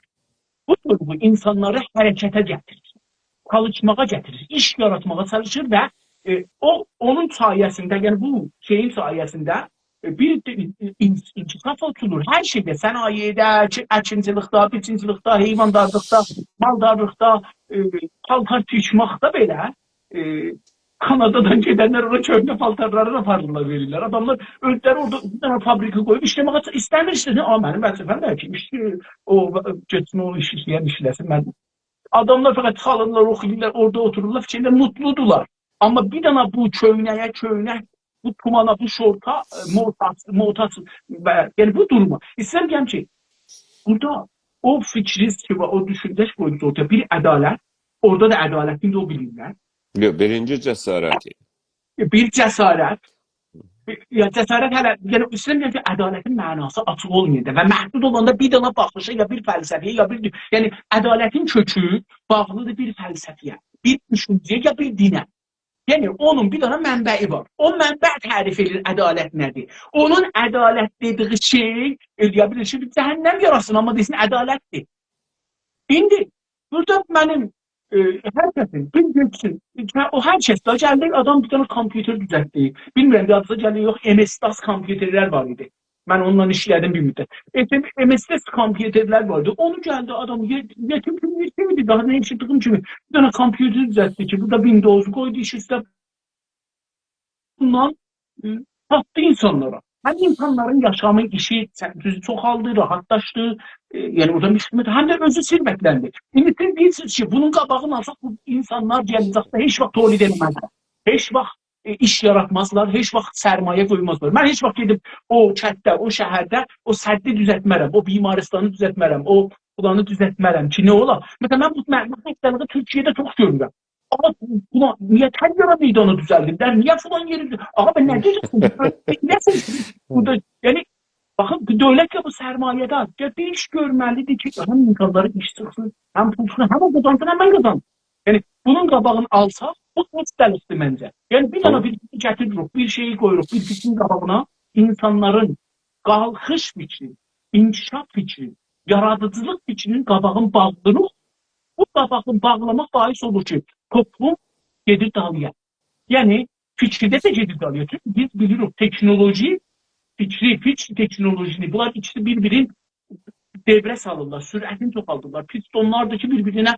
Bu duyğu insanları hərəkətə gətirir. Çalışmağa gətirir, iş yaratmağa çalışır və onun sayəsində, yəni bu şeyin sayəsində bir inkişaf olunur. Hər şeydə, sənayedə, əkinçilikdə, biçincilikdə, heyvandarlıqda, maldarlıqda, paltar tikməkdə belə Kanadadan gedənlər orada köhnə paltarları aparırlar, verirlər. Adamlar özləri orada bir dənə fabrika qoyub işləməyə istəmir, mənim vəzifəm də ki, getsin o işləsin. Adamlar fəqət xalınlar, oxuyurlar, orada otururlar, fikirlər mutludurlar. Amma bir dana bu köynək, bu tumana, bu şorta, motas, yəni bu duruma. İstəyirəm deyəm ki, burada o fikriniz ki, o düşüncəş qoyduğunuz ortaya bir ədalət, orada da ədalətin də o bilirlər. Birinci cəsarəti. Bir cəsarət. Cəsarət hələ, yəni istəyirəm ki, ədalətin mənası açıq olmayır və məhdud olanda bir dana baxışa, ya bir fəlsəfiyə, ya bir... Yəni, ədalətin kökü bağlıdır bir fəlsəfiyə, bir düşüncəyə, ya bir dinə. Yəni onun bir dənə mənbəyi var. O mənbə tərif edir ədalət nədir. Onun ədalət dediyi şey eləyə bilir ki, bir cəhənnəm yarasın, amma desin ədalətdir. İndi burada mənim hər kəsin bir göksün, o hər kəs də gəldi, adam bir dənə kompüter düzəltdi. Bilmirəm, bir adısa gəldi, yox, MS-DOS kompüterlər var idi. Mən onunla işlədim bir müddət. MS-DOS kompüterlər vardı. Onu gəldi adam, yetim kimi, daha nə işlədiyim kimi bir dənə kompüter düzəltdi ki, bu da Windows qoydu iş üstə. Bundan sattı insanlara. Hem insanların yaşamı, işi çoxaldı, rahatlaşdı. Yani oradan bir xidmət, həm də özü sirvətləndi. İndi siz deyirsiniz ki, bunun qabağını alsaq bu insanlar gələcəkdə heç vaxt tolid etməzlər. Heç vaxt iş yaratmazlar, heç vaxt sərmayə qoymazlar. Mən heç vaxt gedib o kətdə, o şəhərdə o səddi düzəltmərəm, o bimaristanı düzəltmərəm, o planı düzəltmərəm ki, nə ola? Məsələn, mən bu xəstəliyi Türkiyədə çox görürəm. Ama buna niye Teyyara meydanı düzeldirler? Niye falan yeri? Aha ben ne diyeceksin? Burada yani bakın devletle bu sermayeden ya bir iş görmelidir ki hem insanları iş çıksın, hem pulsunu hem o kazansın hem ben kazansın. Yani bunun qabağını alsak bu hastalıktır bence. Yani bir tane bir getiririk, bir şeyi koyuruq, bir fikrin qabağına insanların qalxış fikri, inkişaf fikri, yaradıcılıq fikrinin qabağını bağlırıq. Bu qabağını bağlamaq bahis olur ki, toplum gedir dalıya. Yani fikirde de gedir dalıya. Çünkü biz biliyoruz teknoloji, fikri teknolojini. Bunlar ikisi birbirin devrə salırlar, sürətini çoxaldırlar. Pistonlardakı bir-birinə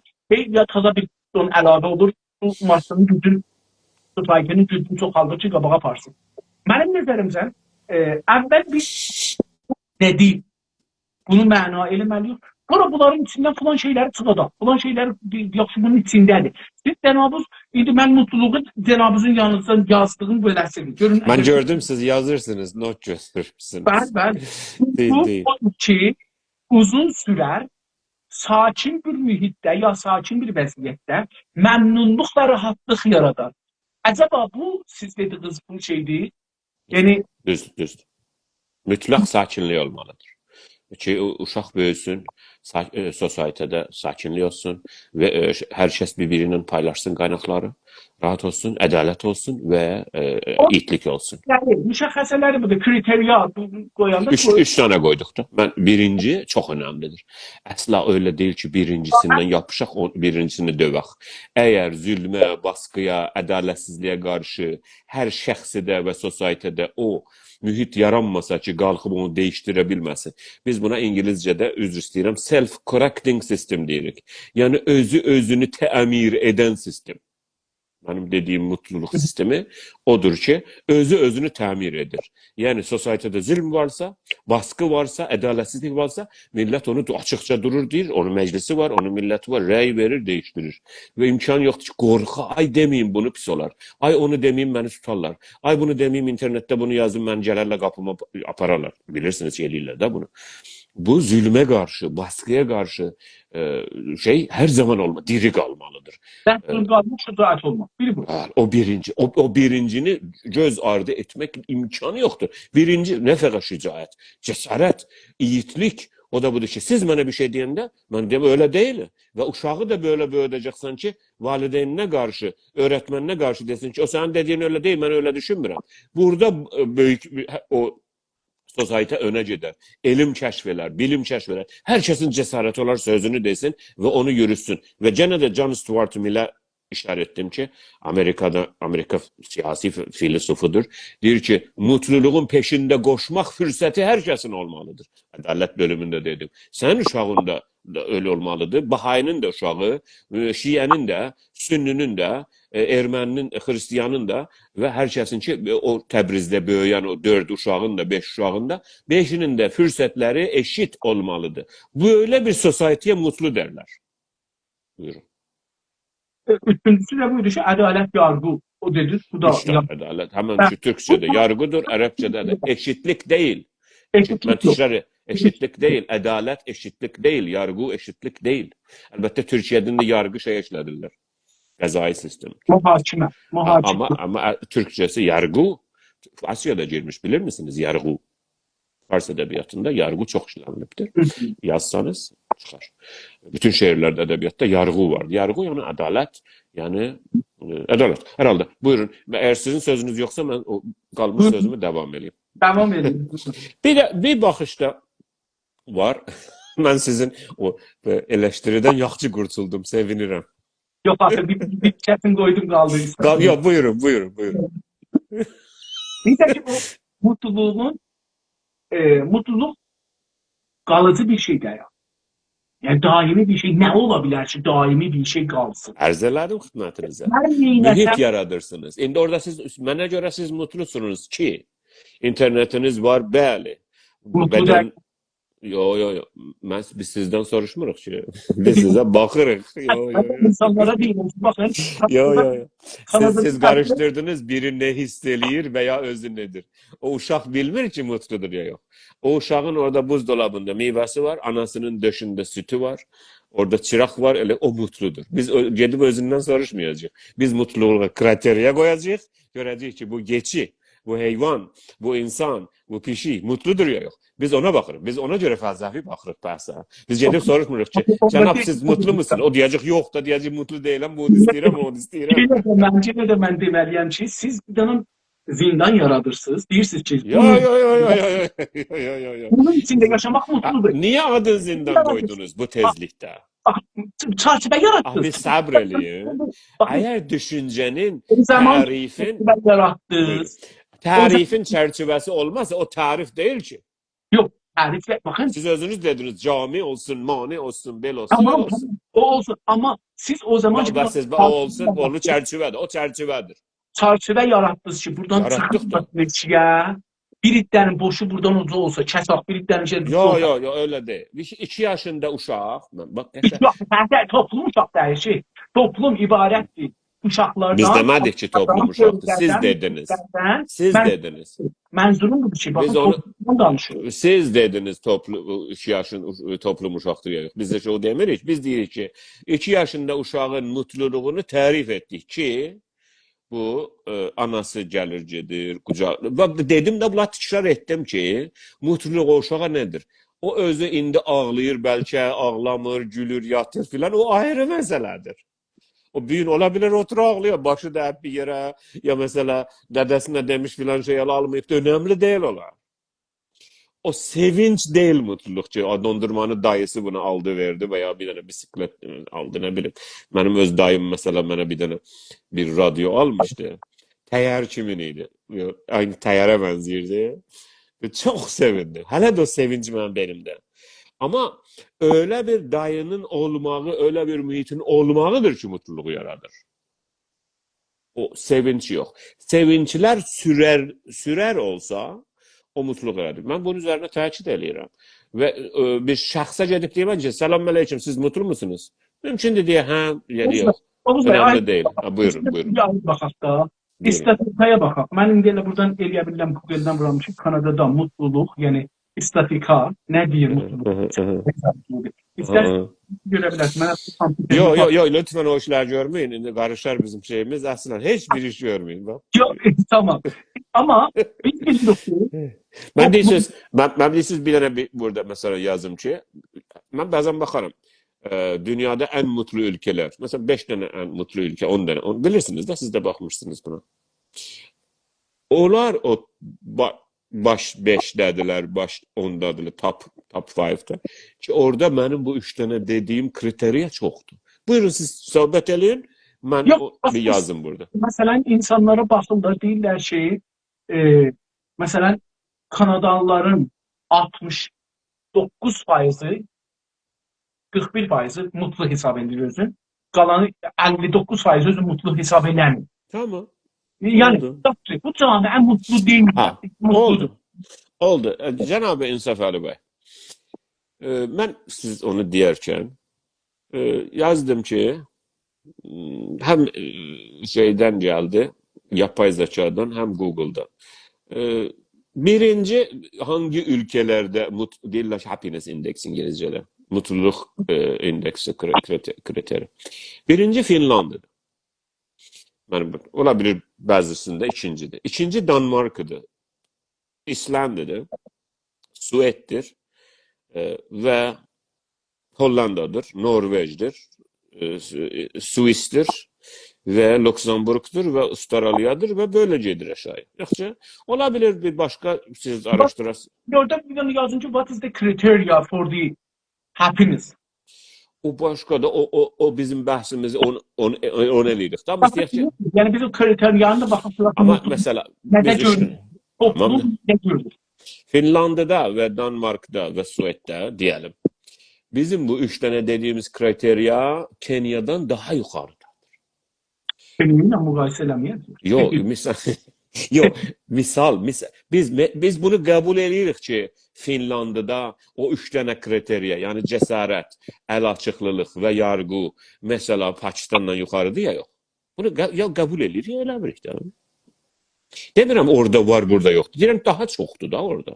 ya taza bir piston əlavə olur, bu maşının gücün, spaykenin gücünü çoxaldır ki, qabağa aparsın. Mənim nəzərimcə, əvvəl biz nə deyil, bunu məna eləməliyik. Sonra bunların içindən falan şeyləri çıxadaq. Falan şeyləri yaxşı bunun içindədir. Siz cənabınız, indi mən mutluluğu cənabınızın yanınızdan yazdığım beləsidir. Ben gördüm siz yazırsınız, not götürürsünüz. Ben. Bu ki uzun sürer, sakin bir mühitdə ya sakin bir vəziyyətdə məmnunluq və rahatlıq yaradar. Acaba bu siz dediğiniz bu şeydir? Yani Düzdür. Mütləq sakinlik olmalıdır. Ki uşaq böyüsün, sosietədə sakinlik olsun və hər kəs bir-birinin paylaşsın qaynaqları, rahat olsun, ədalət olsun və itlik olsun. Yəni müşəxxəsələri budur, kriteriya qoyanda Üç tane qoyduq da. Mən birinci çox önəmlidir. Əsla öyle değil ki, birincisindən yapışaq, birincisini dövək. Əgər zülmə, baskıya, ədalətsizliyə qarşı hər şəxsidə və sosietədə o mühit yaranmasa ki, qalxıb onu değiştirə bilməsin. Biz buna İngilizcədə, üzr istəyirəm, self-correcting system deyirik. Yəni özünü təmir edən sistem. Benim dediğim mutluluk sistemi odur ki, özünü təmir edir. Yəni sosietədə zülm varsa, baskı varsa, ədalətsizlik varsa, millət onu açıqca durur deyir, onun məclisi var, onun milləti var, rəy verir, değiştirir. Və imkan yoxdur ki, qorxa, ay demeyim bunu pis olar, ay onu demeyim məni tutarlar, ay bunu demeyim internetdə bunu yazım, mən gələrlə qapıma apararlar. Bilirsiniz eləyirlər də bunu. Bu zulme karşı, baskıya karşı şey her zaman olmalı, diri kalmalıdır. Ben kalmış şücaat olmaz. Biri bu. O birinci. O birincini göz ardı etmek imkanı yoktur. Birinci ne fəqət şücaat, cesaret, yiğitlik. O da budur ki, siz bana bir şey deyəndə, mən deyəm, öyle değil. Ve uşağı da böyle böyüdəcəksən ki, valideynine karşı, öğretmenine karşı desin ki, o senin dediğin öyle değil, ben öyle düşünmürəm. Burada büyük o sosietə önə gedər, elm kəşf elər, bilim kəşf elər. Hər kəsin cəsarəti olar sözünü desin və onu yürütsün. Və gene də John Stuart Mill'e işaret ettim ki, Amerika siyasi filosofudur. Deyir ki, mutluluğun peşinde koşmak fürsəti hər kəsin olmalıdır. Ədalət bölümündə dedim. Sənin uşağın da öyle olmalıdır. Bahayının da uşağı, Şiyenin de, Sünnünün de, Erməninin, Hristiyanın da və hər kəsin ki, o Təbrizdə böyüyen o 4 uşağın da, 5 uşağın da, 5'inin de fürsətləri eşit olmalıdır. Böyle bir sosieteye mutlu derler. Buyurun. Üçüncüsü de buydu ki, ədalət yargı. O dedi, bu da adalet. Hemen şu Türkçe'de yargıdır, Arapçada da eşitlik değil. Eşitlik değil, adalet eşitlik değil, yargı eşitlik değil. Elbette Türkiye'de de yargı şey işledirler. Qəzai sistem. Muhakime. Ama Türkçesi yargı. Asya'da girmiş, bilir misiniz yargı? Fars ədəbiyyatında yarğı çox işlənilibdir. Yazsanız çıxar. Bütün şeirlərdə, ədəbiyyatda yarğı var. Yarğı yəni ədalət, yəni ədalət. Hər halda, buyurun. Əgər sizin sözünüz yoxsa mən o qalmış sözümü davam edeyim. Devam edin. Bir baxışda var. Mən sizin o eleştiriden yaxşı qurtuldum, sevinirəm. Yok artık bir çetin koydum kaldı. Yok, buyurun. Bir de ki o mutluluk kalıcı bir şey değil. Yani daimi bir şey ne olabilir ki daimi bir şey kalsın? Arz elədim xidmətinizə. Her neyine Mühit yaradırsınız. İndi orada siz, mənə görə siz mutlusunuz ki, internetiniz var, bəli. mutlu Bədən... Yo. Biz sizdən soruşmuruq ki. Biz sizə baxırıq. Yo. insanlara değil. Bakın. Yo. Siz karıştırdınız, biri ne hisseliyir veya özü nedir. O uşaq bilmir ki mutludur ya yok. O uşağın orada buzdolabında meyvesi var, anasının döşünde sütü var. Orada çırak var, öyle o mutludur. Biz gedib özündən soruşmayacağıq. Biz mutluluğu kriteriya koyacağıq. Görəcəyik ki bu geçi, bu heyvan, bu insan, bu pişik mutludur ya yok. Biz ona baxırıq. Biz ona görə fəlsəfi baxırıq bəhsə. Biz gedib soruşmuruq ki, cənab siz mutlu musunuz? O deyəcək, yox da deyəcək, mutlu deyiləm, bu istəyirəm, o istəyirəm. Yine de ben deməliyəm ki, siz bir dənə zindan yaradırsınız. Deyirsiniz ki, Yo. bunun içinde yaşamak mutludur. Niye adın zindan koydunuz bu tezlikte? Çerçeve yarattınız. Abi sabreleyin. Eğer düşüncenin, Zaman tarifin yarattınız. çerçevesi olmazsa o tarif değil ki. Yok, tarifle bakın. Siz özünüz dediniz cami olsun, mani olsun, bel olsun, Tamam, bel olsun. o olsun ama siz o zaman Siz o olsun, onu çerçevedir. O çerçevedir. çerçeve yarattınız ki buradan çıkıyor. Bir itlerin boşu buradan ucu olsa, kesak bir itlerin şey Yo, öyle değil. 2 yaşında uşaq. Bak, toplum uşaq değil. Toplum ibarətdir. Uşaqlardan. Biz demedik ki toplum uşaqdır. Siz dediniz. Siz dediniz. Mənzurum bu şey. Biz onu siz dediniz 2 yaşın toplum uşaqdır ya. Biz de o demirik. Biz deyirik ki 2 yaşında uşağın mutluluğunu tərif etdik ki bu anası gəlir gedir, qucaq. Dedim də bunlar təkrar etdim ki, mutluluq o uşağa nədir? O özü indi ağlayır, bəlkə ağlamır, gülür, yatır filan. O ayrı məsələdir. O büyün olabilir, otur ağlıyor, başı dəyib bir yerə, ya mesela dədəsinə demiş filan şey almayıb, önemli değil olar. O sevinç değil mutluluk ki, o dondurmanı dayısı buna aldı verdi veya bir tane bisiklet aldı ne bileyim. Benim öz dayım mesela bana bir tane bir radyo almıştı. Təyər kiminiydi? Aynı təyərə benzirdi. Ve çok sevindim. Hala da o sevinç benimde. Ama öyle bir dayının olmağı, öyle bir mühitin olmağıdır ki mutluluğu yaradır. O sevinç yok. Sevinçler sürer olsa o mutluluq yaradır. Mən bunun üzerine təkid eləyirəm. Və bir şəxsə gedib deyəm ki, salam aleyküm, siz mutlu musunuz? Mümkündür deyə, yox. Önemli değil. Buyurun. Baxaq da, istatikaya baxaq. Mən indi elə buradan eləyə bilirəm, Google-dan vuramışım. Kanadada mutluluq, yəni istatika, nə deyir mutluluq? İstərsiniz görə bilərsiniz. Yo, lütfen o işler görmeyin. İndi qarışar bizim şeyimiz. Aslında hiç bir iş görmeyin. Yok, tamam. Ama biz Ben deyirsiniz bir tane burada mesela yazım ki, ben bazen bakarım. Dünyada en mutlu ülkeler. Mesela 5 tane en mutlu ülke, 10 tane. Bilirsiniz de siz de bakmışsınız buna. Onlar o baş 5'dədirlər, baş 10'dadirlər, top 5'də. Ki orada benim bu 3 tane dediğim kriteriya çoxdur. Buyurun siz sohbet eləyin. Ben bir yazım burada. Mesela insanlara baxırlar, deyirlər ki, mesela Kanadalıların 69%, 41% mutlu hesab edir özün. Qalanı 59% özü mutlu hesab eləmir. Tamam. Yani bu cami en mutlu değil mi? Oldu. Cenab-ı İnsaf Ali Bey. Ben siz onu deyərkən yazdım ki hem şeyden geldi, yapay zekadan hem Google'dan. Birinci hangi ülkelerde deyirlər ki, happiness index İngilizce'de. Mutluluk indeksi kriteri. Birinci Finlandiya'dır. Yani olabilir bazısında ikincidir. İkinci Danmark'ıdır. İslandiya'dır. Sueddir ve Hollanda'dır, Norveç'dir, Suis'tir ve Lüksemburg'dur ve Avustralya'dır ve böylecedir aşağıya. Yoksa olabilir bir başka siz Bak, araştırırsınız. orada bir tane yazınca what is the criteria for the happiness? O başka da o bizim bahsimizi onu elirik. Tam Bak, istəyək ki, yani biz o kriteriyanı da bakıp ama mesela ne biz görürüz? işte tamam Toplum ne görür? Finlandiya'da ve Danmark'da ve Sued'de diyelim. Bizim bu üç tane dediğimiz kriteriya Kenya'dan daha yukarıda. Benimle mukayese eləməyək. Yok misal yok misal biz bunu kabul edirik ki Finlandiyada o üç tane kriteriya yani cəsarət, əl açıqlılıq və yargı mesela Pakistan'dan yukarıdır ya yok. Bunu ya kabul edirik ya eləmirik de. Demirəm orada var burada yoxdur. Deyirəm daha çoxdur da orada.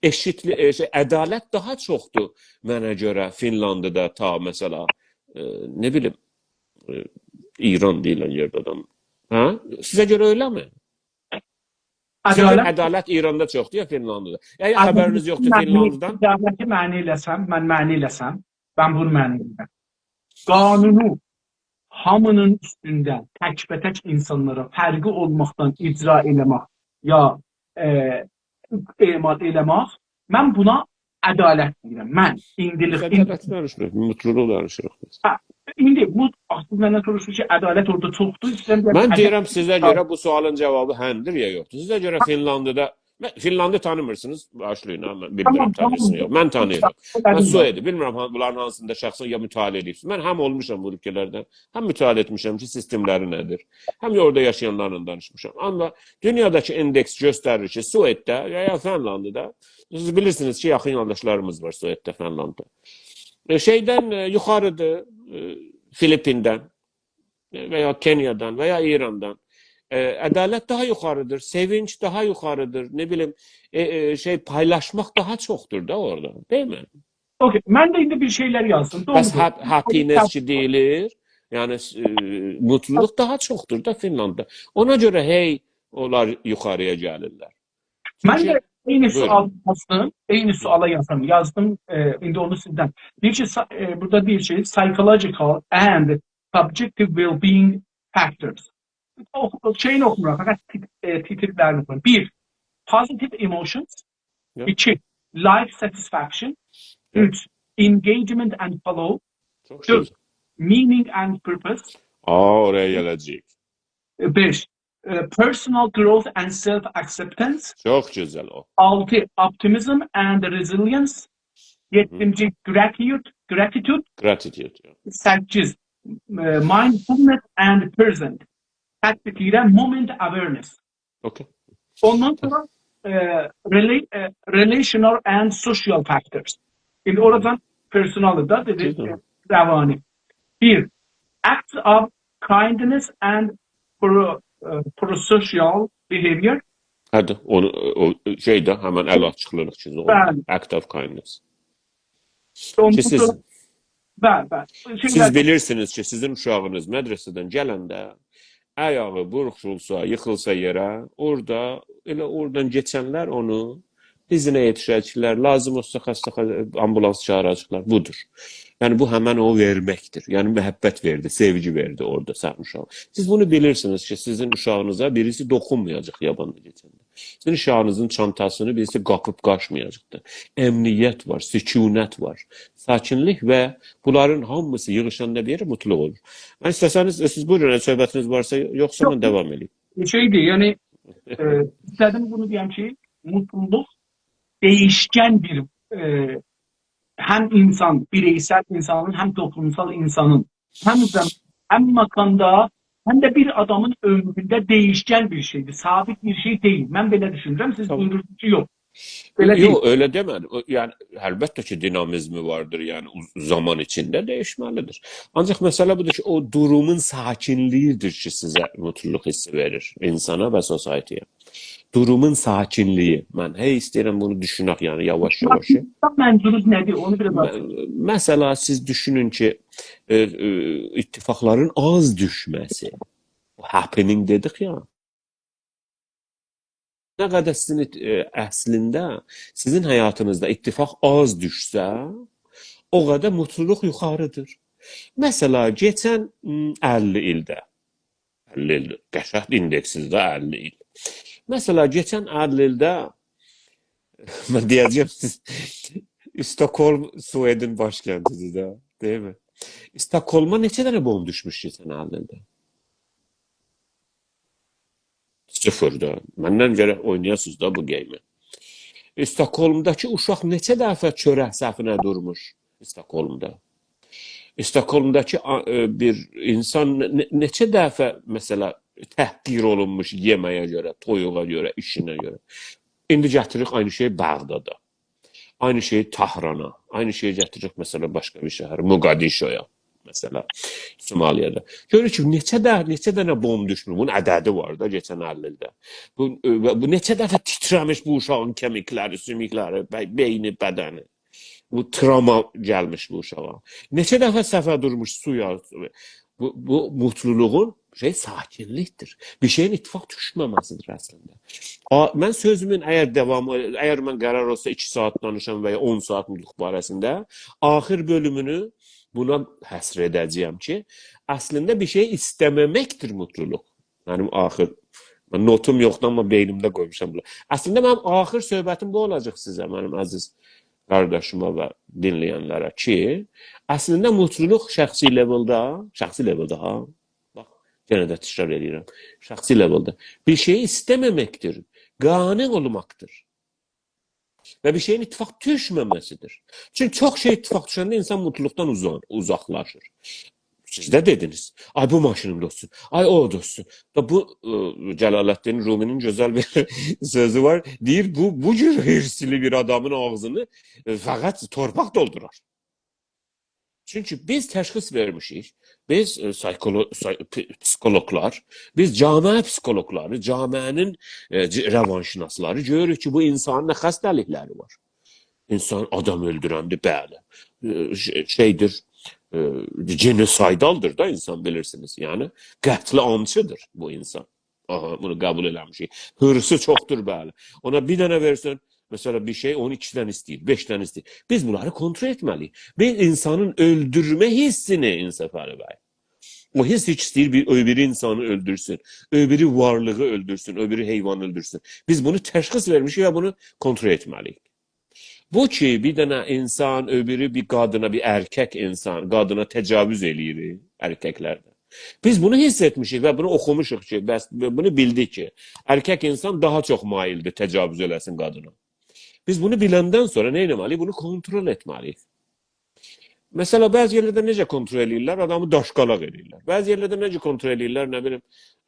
Ədalət daha çoxdur mənə görə Finlandiyada ta mesela ne bileyim İran deyilən yerdə. Ha? Sizə görə elə mi? Sizə ədalət İranda çoxdur ya Finlandiyada. Ya xəbəriniz yoxdur Finlandiyadan? Ədaləti məni eləsəm, mən məni eləsəm, mən bunu məni eləyəm. Qanunu hamının üstündə tək-bətək insanlara fərqi olmaqdan icra eləmək ya emal eləmək, mən buna ədalət deyirəm. Mən indilik Ədalət danışmırıq, mutluluq danışırıq. İndi bu aslında məndən soruşur ki, ədalət orada çoxdur. Mən deyirəm sizə görə bu sualın cavabı həndir ya yoxdur. Sizə görə Finlandiyada Finlandiya tanımırsınız, başlayın. Bilmirəm tanırsınız yox. Mən tanıyıram. Mən Suedi, bilmirəm bunların hansında şəxsən ya mütaliə edirsiniz. Mən həm olmuşam bu ölkələrdən, həm mütaliə etmişəm ki, sistemləri nədir. Həm də orada yaşayanlarla danışmışam. Amma dünyadakı indeks göstərir ki, Sueddə ya Finlandiyada siz bilirsiniz ki, yaxın yoldaşlarımız var Sueddə, Finlandiyada. Şeydən yuxarıdır, Filipin'dən veya Kenya'dan veya İran'dan. Ədalət daha yuxarıdır, sevinç daha yuxarıdır, ne bileyim paylaşmaq daha çoxdur da orada, değil mi? Okay, mən də indi bir şeyler yazdım. Bəs happiness ki deyilir, yani mutluluk daha çoxdur da Finlandiyada. Ona görə hey onlar yuxarıya gəlirlər. Mən də eyni sual yazdım, eyni suala yazdım, indi onu sizdən. Burada bir şey, psychological and subjective well-being factors. Şeyini okumuyorum, fakat titirlerini okumuyorum. 1. Positive emotions. 2. Life satisfaction. 3. Engagement and follow. 4. Meaning and purpose. Oraya gələcəyik. 5. Personal growth and self-acceptance. Çox gözəl o. 6. Optimism and resilience. 7. Gratitude. 8. Mindfulness and present. Taktikliyle moment awareness. Okay. Ondan sonra relational and social factors. Şimdi oradan personalı da dedi devani. 1. Acts of kindness and pro-social behavior. Hadi onu şeydə həmən əl açıqlılıq ki, act of kindness. Ki siz bilirsiniz ki, sizin uşağınız mədrəsədən gələndə ayağı burxulsa, yıxılsa yerə, oradan keçənlər onu dizinə yetişəcəklər, lazım olsa xəstə ambulans çağıracaqlar. Budur. Yəni bu həmən o verməkdir. Yəni məhəbbət verdi, sevgi verdi orada sən uşaq. Siz bunu bilirsiniz ki, sizin uşağınıza birisi dokunmayacaq yabanda keçəndə. Sizin uşağınızın çantasını birisi qapıb qaçmayacaqdır. Əmniyyət var, sükunət var, sakinlik və bunların hamısı yığışanda bir mutlu olur. Mən istəsəniz, siz buyurun, söhbətiniz varsa, yoxsa mən devam edeyim. Şeydir, yəni istedim bunu diyeyim ki, mutluluk değişken bir hem insan, bireysel insanın hem toplumsal insanın hem makanda hem de bir adamın ömründe değişken bir şeydir. Sabit bir şey değil. Ben böyle düşünürüm. Siz buyurduğunuz ki yok. Yok öyle demədim. Yani əlbəttə ki dinamizmi vardır. Yani zaman içinde değişməlidir. Ancaq məsələ budur ki o durumun sakinliyidir ki sizə mutluluk hissi verir insana və sosieteye. Durumun sakinliyi. Mən istəyirəm bunu düşünək yani yavaş-yavaş. Məncunuz nədir? Onu biraz Mesela siz düşünün ki ittifakların az düşməsi. Happening dedik ya. Nə qədər sizin əslində sizin həyatınızda ittifaq az düşsə, o qədər mutluluq yuxarıdır. Məsələ, keçən 50 ildə, 50 il, qəşəng indeksizdə 50 il. Məsələ, keçən 50 ildə, mən deyəcəyim, Stockholm Suedin başkəntidir də, deyil mi? Stockholm'a neçə dənə bomb düşmüş keçən 50 ildə? Sıfırda. Məndən görə oynayasınız da bu geymi. Stockholm'dakı uşaq neçə dəfə çörək səhvinə durmuş? Stockholm'da. Stockholm'dakı bir insan neçə dəfə məsələ təhqir olunmuş yeməyə görə, toyuğa görə, işinə görə. İndi gətiririk aynı şey Bağdada. Aynı şey Tahrana. Aynı şey gətiririk məsələ başqa bir şəhər, Mogadishoya. Məsələ Somaliyada. Görürük ki, neçə dənə bomb düşmür. Bunun ədədi var da keçən 50 ildə. Bu neçə dəfə titrəmiş bu uşağın kemikləri, sümükləri, beyni, bədəni. Bu travma gəlmiş bu uşağa. Neçə dəfə səfər durmuş suya. Bu mutluluğun sakinlikdir. Bir şeyin ittifaq düşməməsidir əslində. Mən sözümün əgər mən qərar olsa 2 saat danışam və ya 10 saat mutluluq barəsində, axır bölümünü buna həsr edəcəyəm ki, əslində bir şey istəməməkdir mutluluq. Mənim mən notum yoxdur, amma beynimdə qoymuşam bunu. Əslində mənim axır söhbətim bu olacaq sizə, mənim əziz qardaşıma və dinləyənlərə ki, əslində mutluluq şəxsi leveldə, bax, yenə də təkrar edirəm, şəxsi leveldə bir şeyi istəməməkdir, qane olmaqdır. Və bir şeyin ittifaq düşməməsidir. Çünki çox şey ittifaq düşəndə insan mutluluqdan uzaqlaşır. Siz də dediniz, ay bu maşınım dostum, ay o dostum. Bu Cəlaləddin Ruminin gözəl bir sözü var. Deyir, bu cür hirsli bir adamın ağzını fəqət torpaq doldurar. Çünki biz təşxis vermişik, biz psikologlar, biz cəmiə psikologları, cəmiənin rəvanşünasları görürük ki, bu insanın nə xəstəlikləri var. İnsan adam öldürəndir, bəli. Genosaydaldır da insan, bilirsiniz. Yəni, qətli amçıdır bu insan. Bunu qəbul eləmişik. Hırsı çoxdur, bəli. Ona bir dənə versən, mesela bir şey 12'den istəyir, 5'den istəyir. Biz bunları kontrol etməliyik. Bir insanın öldürme hissini İnsəfəli bəy. O hiss hiç istəyir öbürü insanı öldürsün, öbürü varlığı öldürsün, öbürü heyvanı öldürsün. Biz bunu təşxis vermişik və bunu kontrol etməliyik. Bu ki, bir dənə insan, öbürü bir qadına, bir erkek insan, qadına təcavüz eləyir erkeklərdə. Biz bunu hiss etmişik və bunu oxumuşuq ki, bunu bildik ki, erkek insan daha çox maildir təcavüz eləsin qadına. Biz bunu biləndən sonra nə etməliyik? Bunu kontrol etməliyik. Mesela bəzi yerlərdə necə kontrol edirlər? Adamı daşqalaq edirlər. Bəzi yerlərdə necə kontrol edirlər? Nə bilim,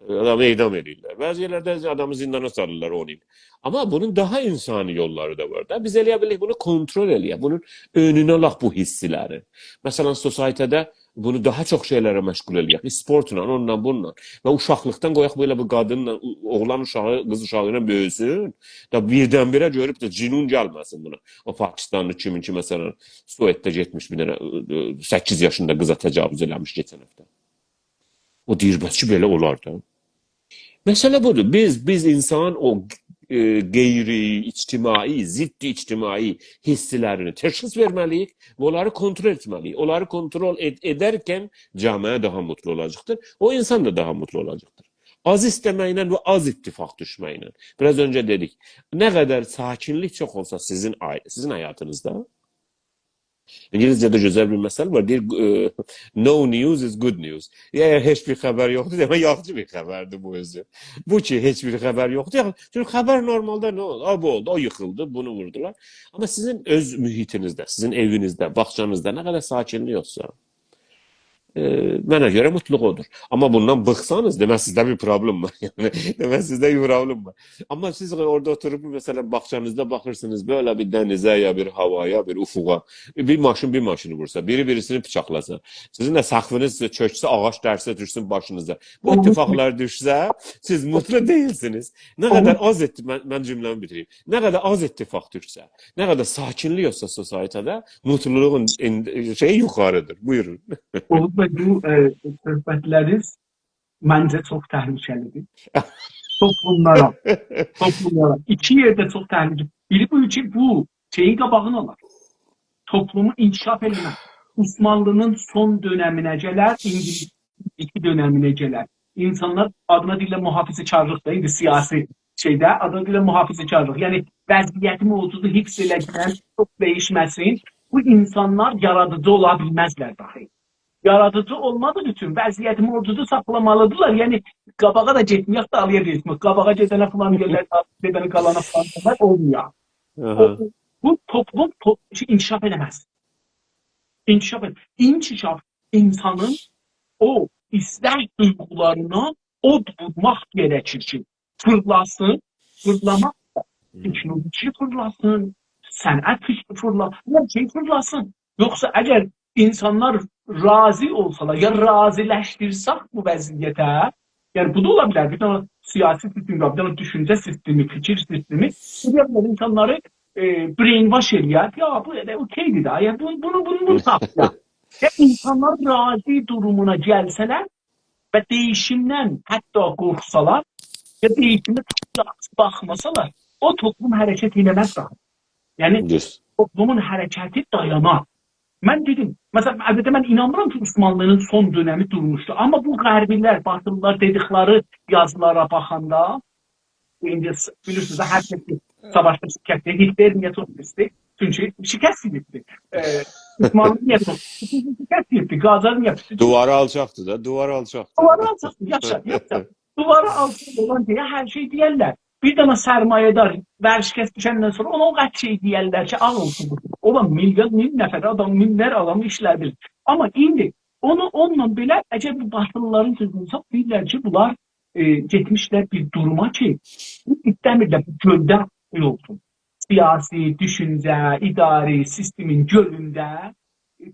adamı edam edirlər. Bəzi yerlərdə adamı zindana salırlar 10 il. Amma bunun daha insani yolları da var da. Biz eləyə bilərik, bunu kontrol eləyək. Bunun önünə alaq bu hissiləri. Məsələn, sosietədə bunu daha çox şeylərə məşğul eləyək. Sportla, onunla, bununla. Və uşaqlıqdan qoyaq belə bu qadınla, oğlan uşağı, qız uşağı ilə böyüsün. Da birdən-birə görüb də cinun gəlməsin buna. O Pakistanlı kiminki məsələn Sueddə getmiş bir dənə 8 yaşında qıza təcavüz eləmiş keçən həftə. O deyir, bəs ki, belə olar da. Məsələ budur. Biz insan o qeyri-ictimai, ziddi-ictimai hissilərini təşxis verməliyik və onları kontrol etməliyik. Onları kontrol edərkən cəmiə daha mutlu olacaqdır. O insan da daha mutlu olacaqdır. Az istəməklə və az ittifaq düşməklə. Biraz öncə dedik, nə qədər sakinlik çox olsa sizin həyatınızda, İngilizcədə gözəl bir məsəl var. Deyir, no news is good news. Əgər heç bir xəbər yoxdur, demək yaxşı bir xəbərdir bu özü. Bu ki, heç bir xəbər yoxdur. Çünki xəbər normalda nə oldu? Bu oldu, o yıxıldı, bunu vurdular. Amma sizin öz mühitinizdə, sizin evinizdə, bağçanızda nə qədər sakinlik yoxsa, mənə görə mutluluq odur. Amma bundan bıxsanız, demək sizdə bir problem var. Yəni, demək sizdə bir problem var. Amma siz orada oturup mesela bağçanızda baxırsınız böyle bir dənizə ya bir havaya, bir ufuğa, bir maşını vursa, biri birisini bıçaqlasa, sizin də səxviniz çöksə, ağaç dərsə düşsün başınıza. Bu ittifaqlar düşsə, siz mutlu değilsiniz. Nə qədər az mən cümləmi bitireyim. Nə qədər az ittifaq düşsə, nə qədər sakinlik olsa sosietədə, mutluluğun şeyi yuxarıdır. Buyurun. Bu söhbətləriniz məncə çox təhlükəlidir. toplumlara. Toplumlara. İki yerde çok təhlükə. Biri bu için bu şeyin qabağını alır. Toplumu inkişaf eləmək. Osmanlının son dönəminə gələr, İngiliz iki dönəminə gələr. İnsanlar adına deyirlər mühafizəkarlıq da, indi siyasi şeydə adına deyirlər mühafizəkarlıq. Yəni vəziyyəti mövcudu hifz eləyən, çox dəyişməsin. Bu insanlar yaradıcı ola bilməzlər dahi. Yaradıcı olmadığı üçün vəziyyəti mövcudu saxlamalıdırlar. Yəni qabağa da getməyək də alıya deyilsin. Qabağa gedənə falan yerlər, gedənə qalana falan olmuyor. Bu toplum inkişaf edemez. İnkişaf insanın o ister duygularına od vurmak gerekir ki fırlasın, fırlamak teknoloji fırlasın, sanat fırlasın, her şey fırlasın. Yoksa eğer insanlar razı olsalar ya razileştirsek bu vəziyyətə, yani bu da olabilir. Bir tane siyasi sistemi, bir tane düşünce sistemi, fikir sistemi, bu insanları brainwash eləyər. Ya bu elə okeydir da. Ya bunu tapacaq. Ya insanlar razı durumuna gəlsələr və değişimdən hətta qorxsalar, ya değişimə baxmasalar, o toplum hərəkət eləməz daha. Yəni toplumun hərəkəti dayanar. Mən dedim, məsələn, əlbəttə mən inanmıram ki, Osmanlının son dönəmi durmuşdu. Amma bu qərbilər, batılılar dedikləri yazılara baxanda, indi bilirsiniz, hər kəs savaşta şikayet etti. Hitler niye çok istedik? Çünkü şikayet edildi. Osmanlı niye çok şikayet etti? Gazi'nin yapısı. Duvarı alacaktı da, duvarı alacaktı. Duvarı alacaktı, yaşa. Duvarı alsın olan diye her şey diyorlar. Bir tane sermayedar verşikes düşenden sonra ona o kaç şey diyorlar ki al olsun. Olan min nefer adam, minler adam işler bilir. Ama indi onunla bile acaba bu batılıların sözünü deyirlər ki, bunlar getmişler bir duruma ki İstəmirlər bu göldə olsun. Siyasi, düşünce, idari sistemin gölünde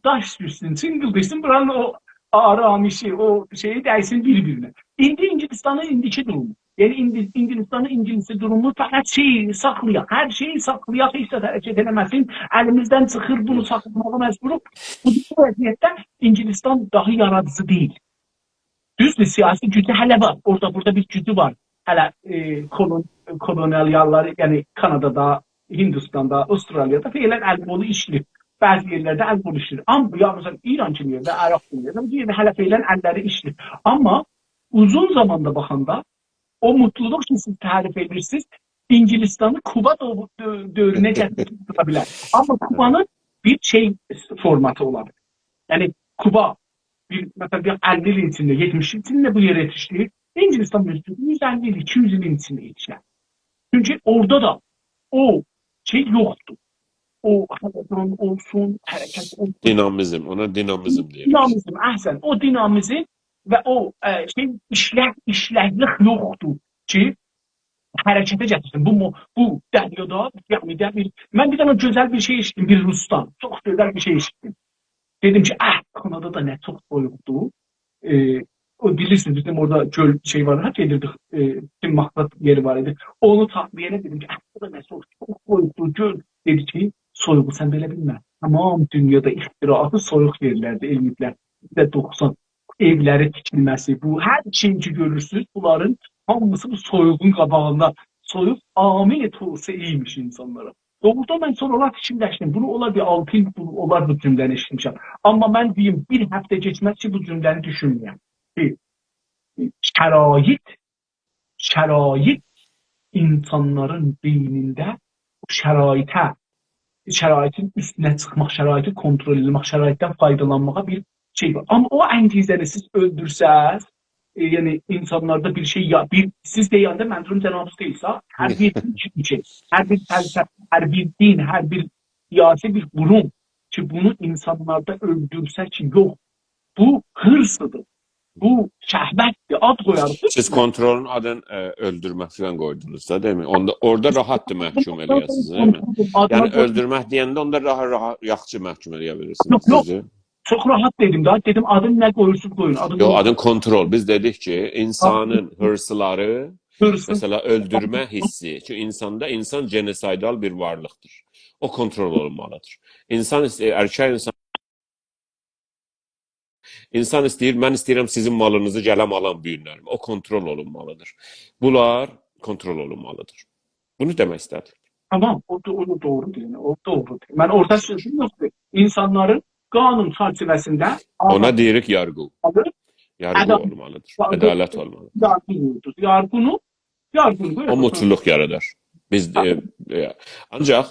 daş düşsün, çıngıldışsın, buranın o aramışı, o şeyi dəysin bir-birinə. İndi İngilistanın indiki durumu. Yani İngilistanın İngilisi durumu fakat şeyi saxlayaq, her şeyi saxlayaq, heç də hərəkət eləməsin, əlimizdən çıxır, bunu saxlamağa məcburuq. Bu vəziyyətdə İngilistan daha yaradıcı değil. Düzdür, siyasi gücü hələ var, orada burada bir gücü var. Hələ kolonyallar, yani Kanada'da, Hindistan'da, Avustralya'da fiilen el kolu işlir. Bazı yerlerde el kolu işlir. Ama ya mesela İran kimi yerde, Irak kimi yerde, bu yerde hələ fiilen elleri işlir. Ama uzun zamanda bakanda o mutluluk ki siz tarif edirsiniz, İngilistan'ı Kuba dövrüne getirebilir. Ama Kuba'nın bir şey formatı olabilir. Yani Kuba mesela bir 50 yıl içinde, 70 yıl içinde bu yere yetişti. İngilistan'ın üstünde 150 yıl, 200 yıl içinde yetişler. Çünkü orada da o şey yoktu. O harekat olsun, hareket olsun. Dinamizm, ona dinamizm diyoruz. Dinamizm, ahsen. O dinamizm ve o şey işleklik yoktu ki harekete getirsin. Bu deryada, yani ben bir tane güzel bir şey işittim, bir Rus'tan. Çok güzel bir şey işittim. Dedim ki, Kanada'da ne çok soyuktu. O bilirsiniz, bizim orada göl şey var, hep gelirdik, bizim maksat yeri var idi. Onu tatlıyana dedim ki, burada ne soğuk, çok soğuktu göl. Dedi ki, soğuğu sen böyle bilmə. Tamam dünyada ixtiraatı soğuk yerlərdə, elmliklər. %90 evləri tikilməsi, bu hər şeyi ki görürsünüz, bunların hamısı bu soğuğun qabağında. Soğuk amil olsa iyiymiş insanlara. Doğrudan ben sonralar fikirləşdim. Bunu olar bir 6 il, bunu olar bu cümləni eşitmişəm. Amma mən deyim, bir həftə keçməz ki, bu cümləni düşünməyəm. Şərait insanların beynində şəraitin üstünə çıxmaq, şəraiti kontrol etmək, şəraitdən faydalanmağa bir şey var. Amma o əngizəni siz öldürsəz, yani insanlarda bir şey siz deyəndə məndurum cənabınız deyilsə, hər bir şey, hər bir fəlsəf, hər bir din, hər bir siyasi bir qurum ki bunu insanlarda öldürsə ki yox, bu hırsıdır. Bu şəhvətdir, ad qoyarıq. Siz kontrolün adını öldürmək falan qoydunuz da, değil mi? Orada rahatdır məhkum eləyəsiniz, değil mi? Yani öldürmək deyəndə onda rahat, yaxşı məhkum eləyə bilirsiniz. Yok. Çok rahat dedim daha. Dedim adın ne koyursunuz koyun. Adın kontrol. Biz dedik ki insanın hırsları, mesela öldürme hissi. Çünkü insan genocidal bir varlıktır. O kontrol olmalıdır. Erkek insan İnsan istəyir, mən istəyirəm sizin malınızı gələm alan bu günlərim. O kontrol olunmalıdır. Bunlar kontrol olunmalıdır. Bunu demək istədim. Tamam, o doğrudur. Yani, o doğrudur. Ben orta sözüm yoktur. İnsanların kanun çerçevesinde Ona deyirik yargı. Yargı adalet olmalıdır. Adalet olmalıdır. yargını O mutluluk yaradar. Biz ancak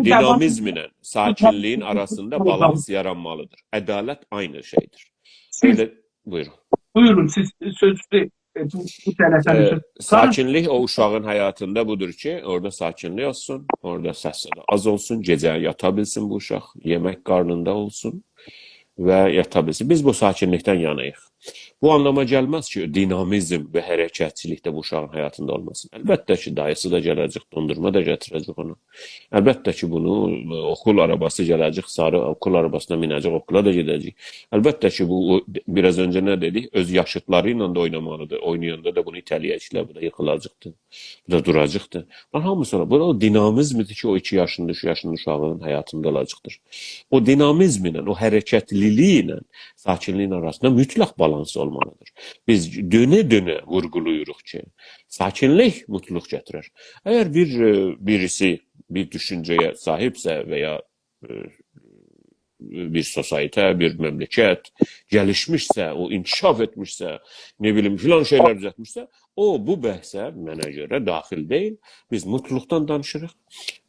dinamizmle sakinliğin arasında balans yaranmalıdır. Adalet aynı şeydir. Öyle, buyurun. Buyurun siz sözlü bu tələfəni Sakinlik o uşağın hayatında budur ki, orada sakinlik olsun, orada səs az olsun, gecə yata bilsin bu uşaq, yemək qarnında olsun və yata bilsin. Biz bu sakinlikdən yanayıq. Bu anlama gəlməz ki, dinamizm və hərəkətçilik də bu uşağın həyatında olmasın. Əlbəttə ki, dayısı da gələcək, dondurma da gətirəcək onu. Əlbəttə ki, bunu okul arabası gələcək, sarı okul arabasına minəcək, okula da gedəcək. Əlbəttə ki, bu biraz öncə nə dedik? Öz yaşıtları ilə də oynamalıdır. Oynayanda da bunu itələyəcəklər, bu da yıxılacaqdır, bu da duracaqdır. Bunlar hamısı bu o dinamizmdir ki, o 2 yaşında, 3 yaşında uşağın həyatında olacaqdır. O dinamizmlə, o hərəkətliliyi ilə sakinliyin arasında mütləq balans olmalıdır. Biz dönə-dönə vurğuluyuruq ki, sakinlik mutluluq gətirər. Əgər birisi bir düşüncəyə sahibsə və ya bir sosietə, bir məmləkət gəlişmişsə, o inkişaf etmişsə, ne bilim filan şeylər düzəltmişsə, o bu bəhsə mənə görə daxil deyil. Biz mutluluqdan danışırıq.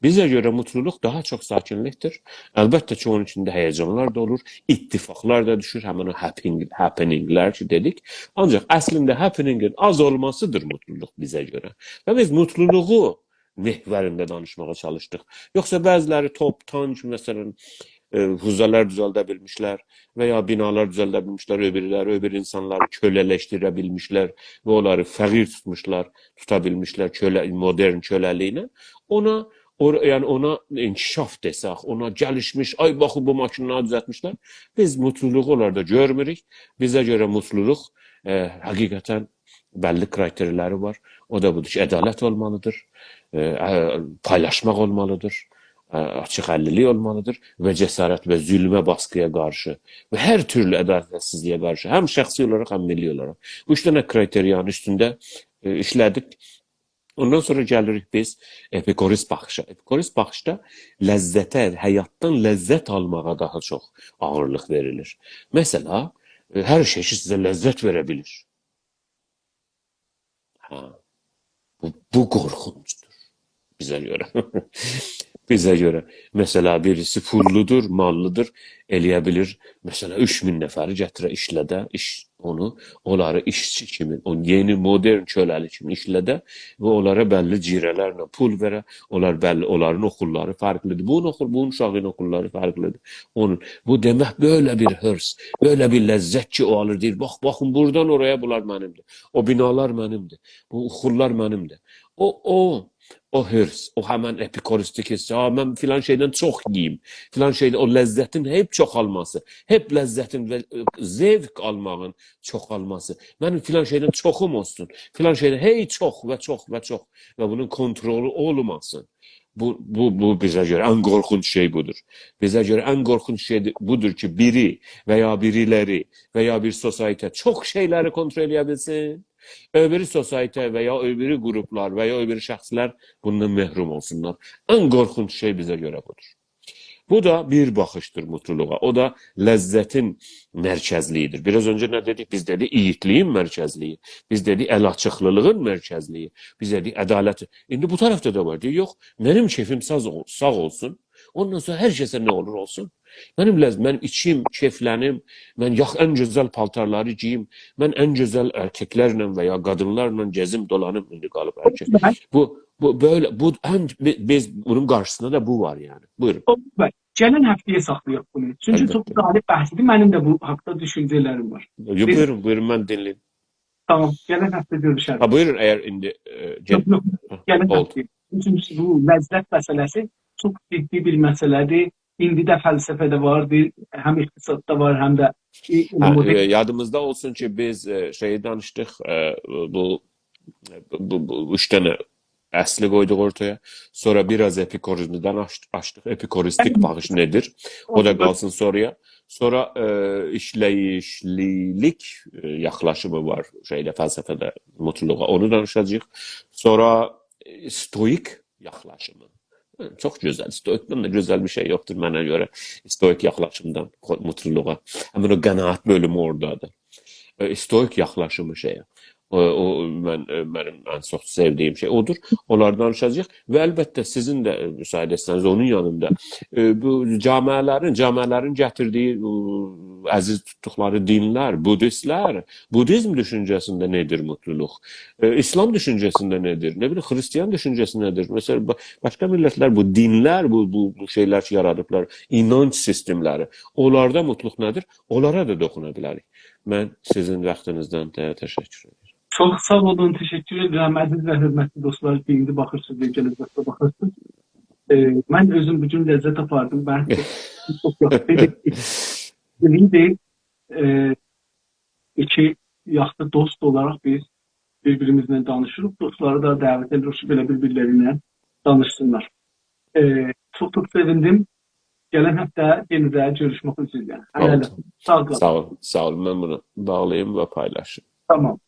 Bizə görə mutluluq daha çox sakinlikdir. Əlbəttə ki, onun içində həyəcanlar da olur, ittifaqlar da düşür, həmin o happeninglər ki dedik. Ancaq əslində happeningin az olmasıdır mutluluq bizə görə. Və biz mutluluğu məhvərində danışmağa çalışdıq. Yoxsa bəziləri top, tank, məsələn, huzalar düzəldə bilmişlər və ya binalar düzəldə bilmişlər, öbür insanları kölələşdirə bilmişlər və onları fəqir tutmuşlar, tuta bilmişlər modern köləliyinə. Yəni ona inkişaf desək, ona gəlişmiş, ay baxın bu maşınları düzəltmişlər. Biz mutluluğu onlarda görmürük. Bizə görə mutluluq həqiqətən bəlli kriteriyaları var. O da budur ki, ədalət olmalıdır, paylaşmaq olmalıdır, açıq əllilik olmalıdır və cəsarət və zülmə, baskıya qarşı və hər türlü ədalətsizliyə qarşı, həm şəxsi olaraq, həm milli olaraq. Bu 3 dənə kriteriyanın üstündə işlədik. Ondan sonra gəlirik biz epikuris baxışa. Epikuris baxışda ləzzətə, həyatdan ləzzət almağa daha çox ağırlıq verilir. Məsələ, hər şey ki, sizə ləzzət verə bilir. Bu qorxunçdur bizə görə. Bizə görə. Məsələ, birisi pulludur, mallıdır, eləyə bilir. Məsələ, 3000 nəfəri gətirə işlədə, onları işçi kimi, yeni modern köləli kimi işlədə və onlara bəlli cirələrlə pul verə, onların okulları fərqlidir. Bunun uşağın okulları fərqlidir. Bu demək böyle bir hırs, böyle bir ləzzət ki o alır, deyir, baxın buradan oraya bunlar mənimdir. O binalar mənimdir, bu okullar mənimdir. O hırs, o həmən epikoristik hissi, mən filan şeydən çox yiyeyim, filan şeydən o ləzzətin hep çoxalması, hep ləzzətin və zevk almağın çoxalması, mənim filan şeydən çoxum olsun, filan şeydən hey çox və çox və çox və bunun kontrolü olmasın. Bu bizə görə ən qorxunç şey budur. Bizə görə ən qorxunç şey budur ki, biri və ya biriləri və ya bir sosietə çox şeyləri kontrol edə bilsin. Öbürü sosietə və ya öbürü qruplar və ya öbürü şəxslər bundan məhrum olsunlar. Ən qorxunç şey bizə görə budur. Bu da bir baxışdır mutluluğa. O da ləzzətin mərkəzliyidir. Biraz öncə nə dedik? Biz dedik iyitliyin mərkəzliyi. Biz dedik əl açıqlılığın mərkəzliyi. Biz dedik ədaləti. İndi bu tərəfdə də var. Deyik, yox, mənim keyfim sağ olsun. Ondan sonra hər kəsə nə olur olsun. Mənim içim, keyflənim, mən ən gözəl paltarları giyim, mən ən gözəl erkəklərlə və ya qadınlarla gezim, dolanım, indi qalıb erkək. Biz bunun qarşısında da bu var yani. Buyurun. Gələn həftəyə saxlayaq bunu. Çünki çox qalib bəhsdir. Mənim də bu haqda düşüncələrim var. Buyurun, mən dinleyim. Tamam, gələn həftə görüşərik. Buyurun, əgər indi... Gələn həftə. Çünki bu ləzzət məsələsi çox ciddi bir məsələdir. İndi də fəlsəfədə vardır, həm iqtisadda var, həm də... Yadımızda olsun ki, biz şeyi danışdıq, bu 3 dənə əsli qoyduq ortaya. Sonra biraz epikurizmdən açdıq. Epikuristik baxış nedir? O da qalsın sonraya. Sonra işləyişlilik yaxlaşımı var şeydə, fəlsəfədə, mutluluğa. Onu danışacağıq. Sonra stoik yaxlaşımı. Çox gözəl. Stoikdən də gözəl bir şey yoxdur mənə görə. Stoik yaxlaşımdan mutluluğa. Həmin o qənaət bölümü oradadır. Stoik yaxlaşımı şeyə. Mənim ən çox sevdiyim şey odur. Onlardan danışacağıq və əlbəttə sizin də müsahidə etsəniz onun yanında bu cəmiələrin gətirdiyi əziz tutduqları dinlər, budistlər, budizm düşüncəsində nedir mutluluq? İslam düşüncəsində nedir? Nə bilim, Xristiyan düşüncəsi nədir? Məsələn, başqa millətlər bu dinlər, bu şeylər ki yaradıblar, inanc sistemləri. Onlarda mutluluq nədir? Onlara da doxuna bilərik. Mən sizin vaxtınızdan təşəkkür edirəm. Çox sağ olun, təşəkkür edirəm. Əziz və hörmətli dostlar, indi baxırsınız, gələcəkdə baxırsınız. Mən özüm bu gün ləzzət apardım. Mən çox yaxşı idi. İki yaxşı dost olaraq biz bir-birimizlə danışırıq. Dostları da dəvət edirik belə bir-birlərinə danışsınlar. Çox sevindim. Gələn həftə yenə də görüşmək üzrə. Sağ olun. Sağ olun. Mən bunu bağlayayım və paylaşım. Tamam.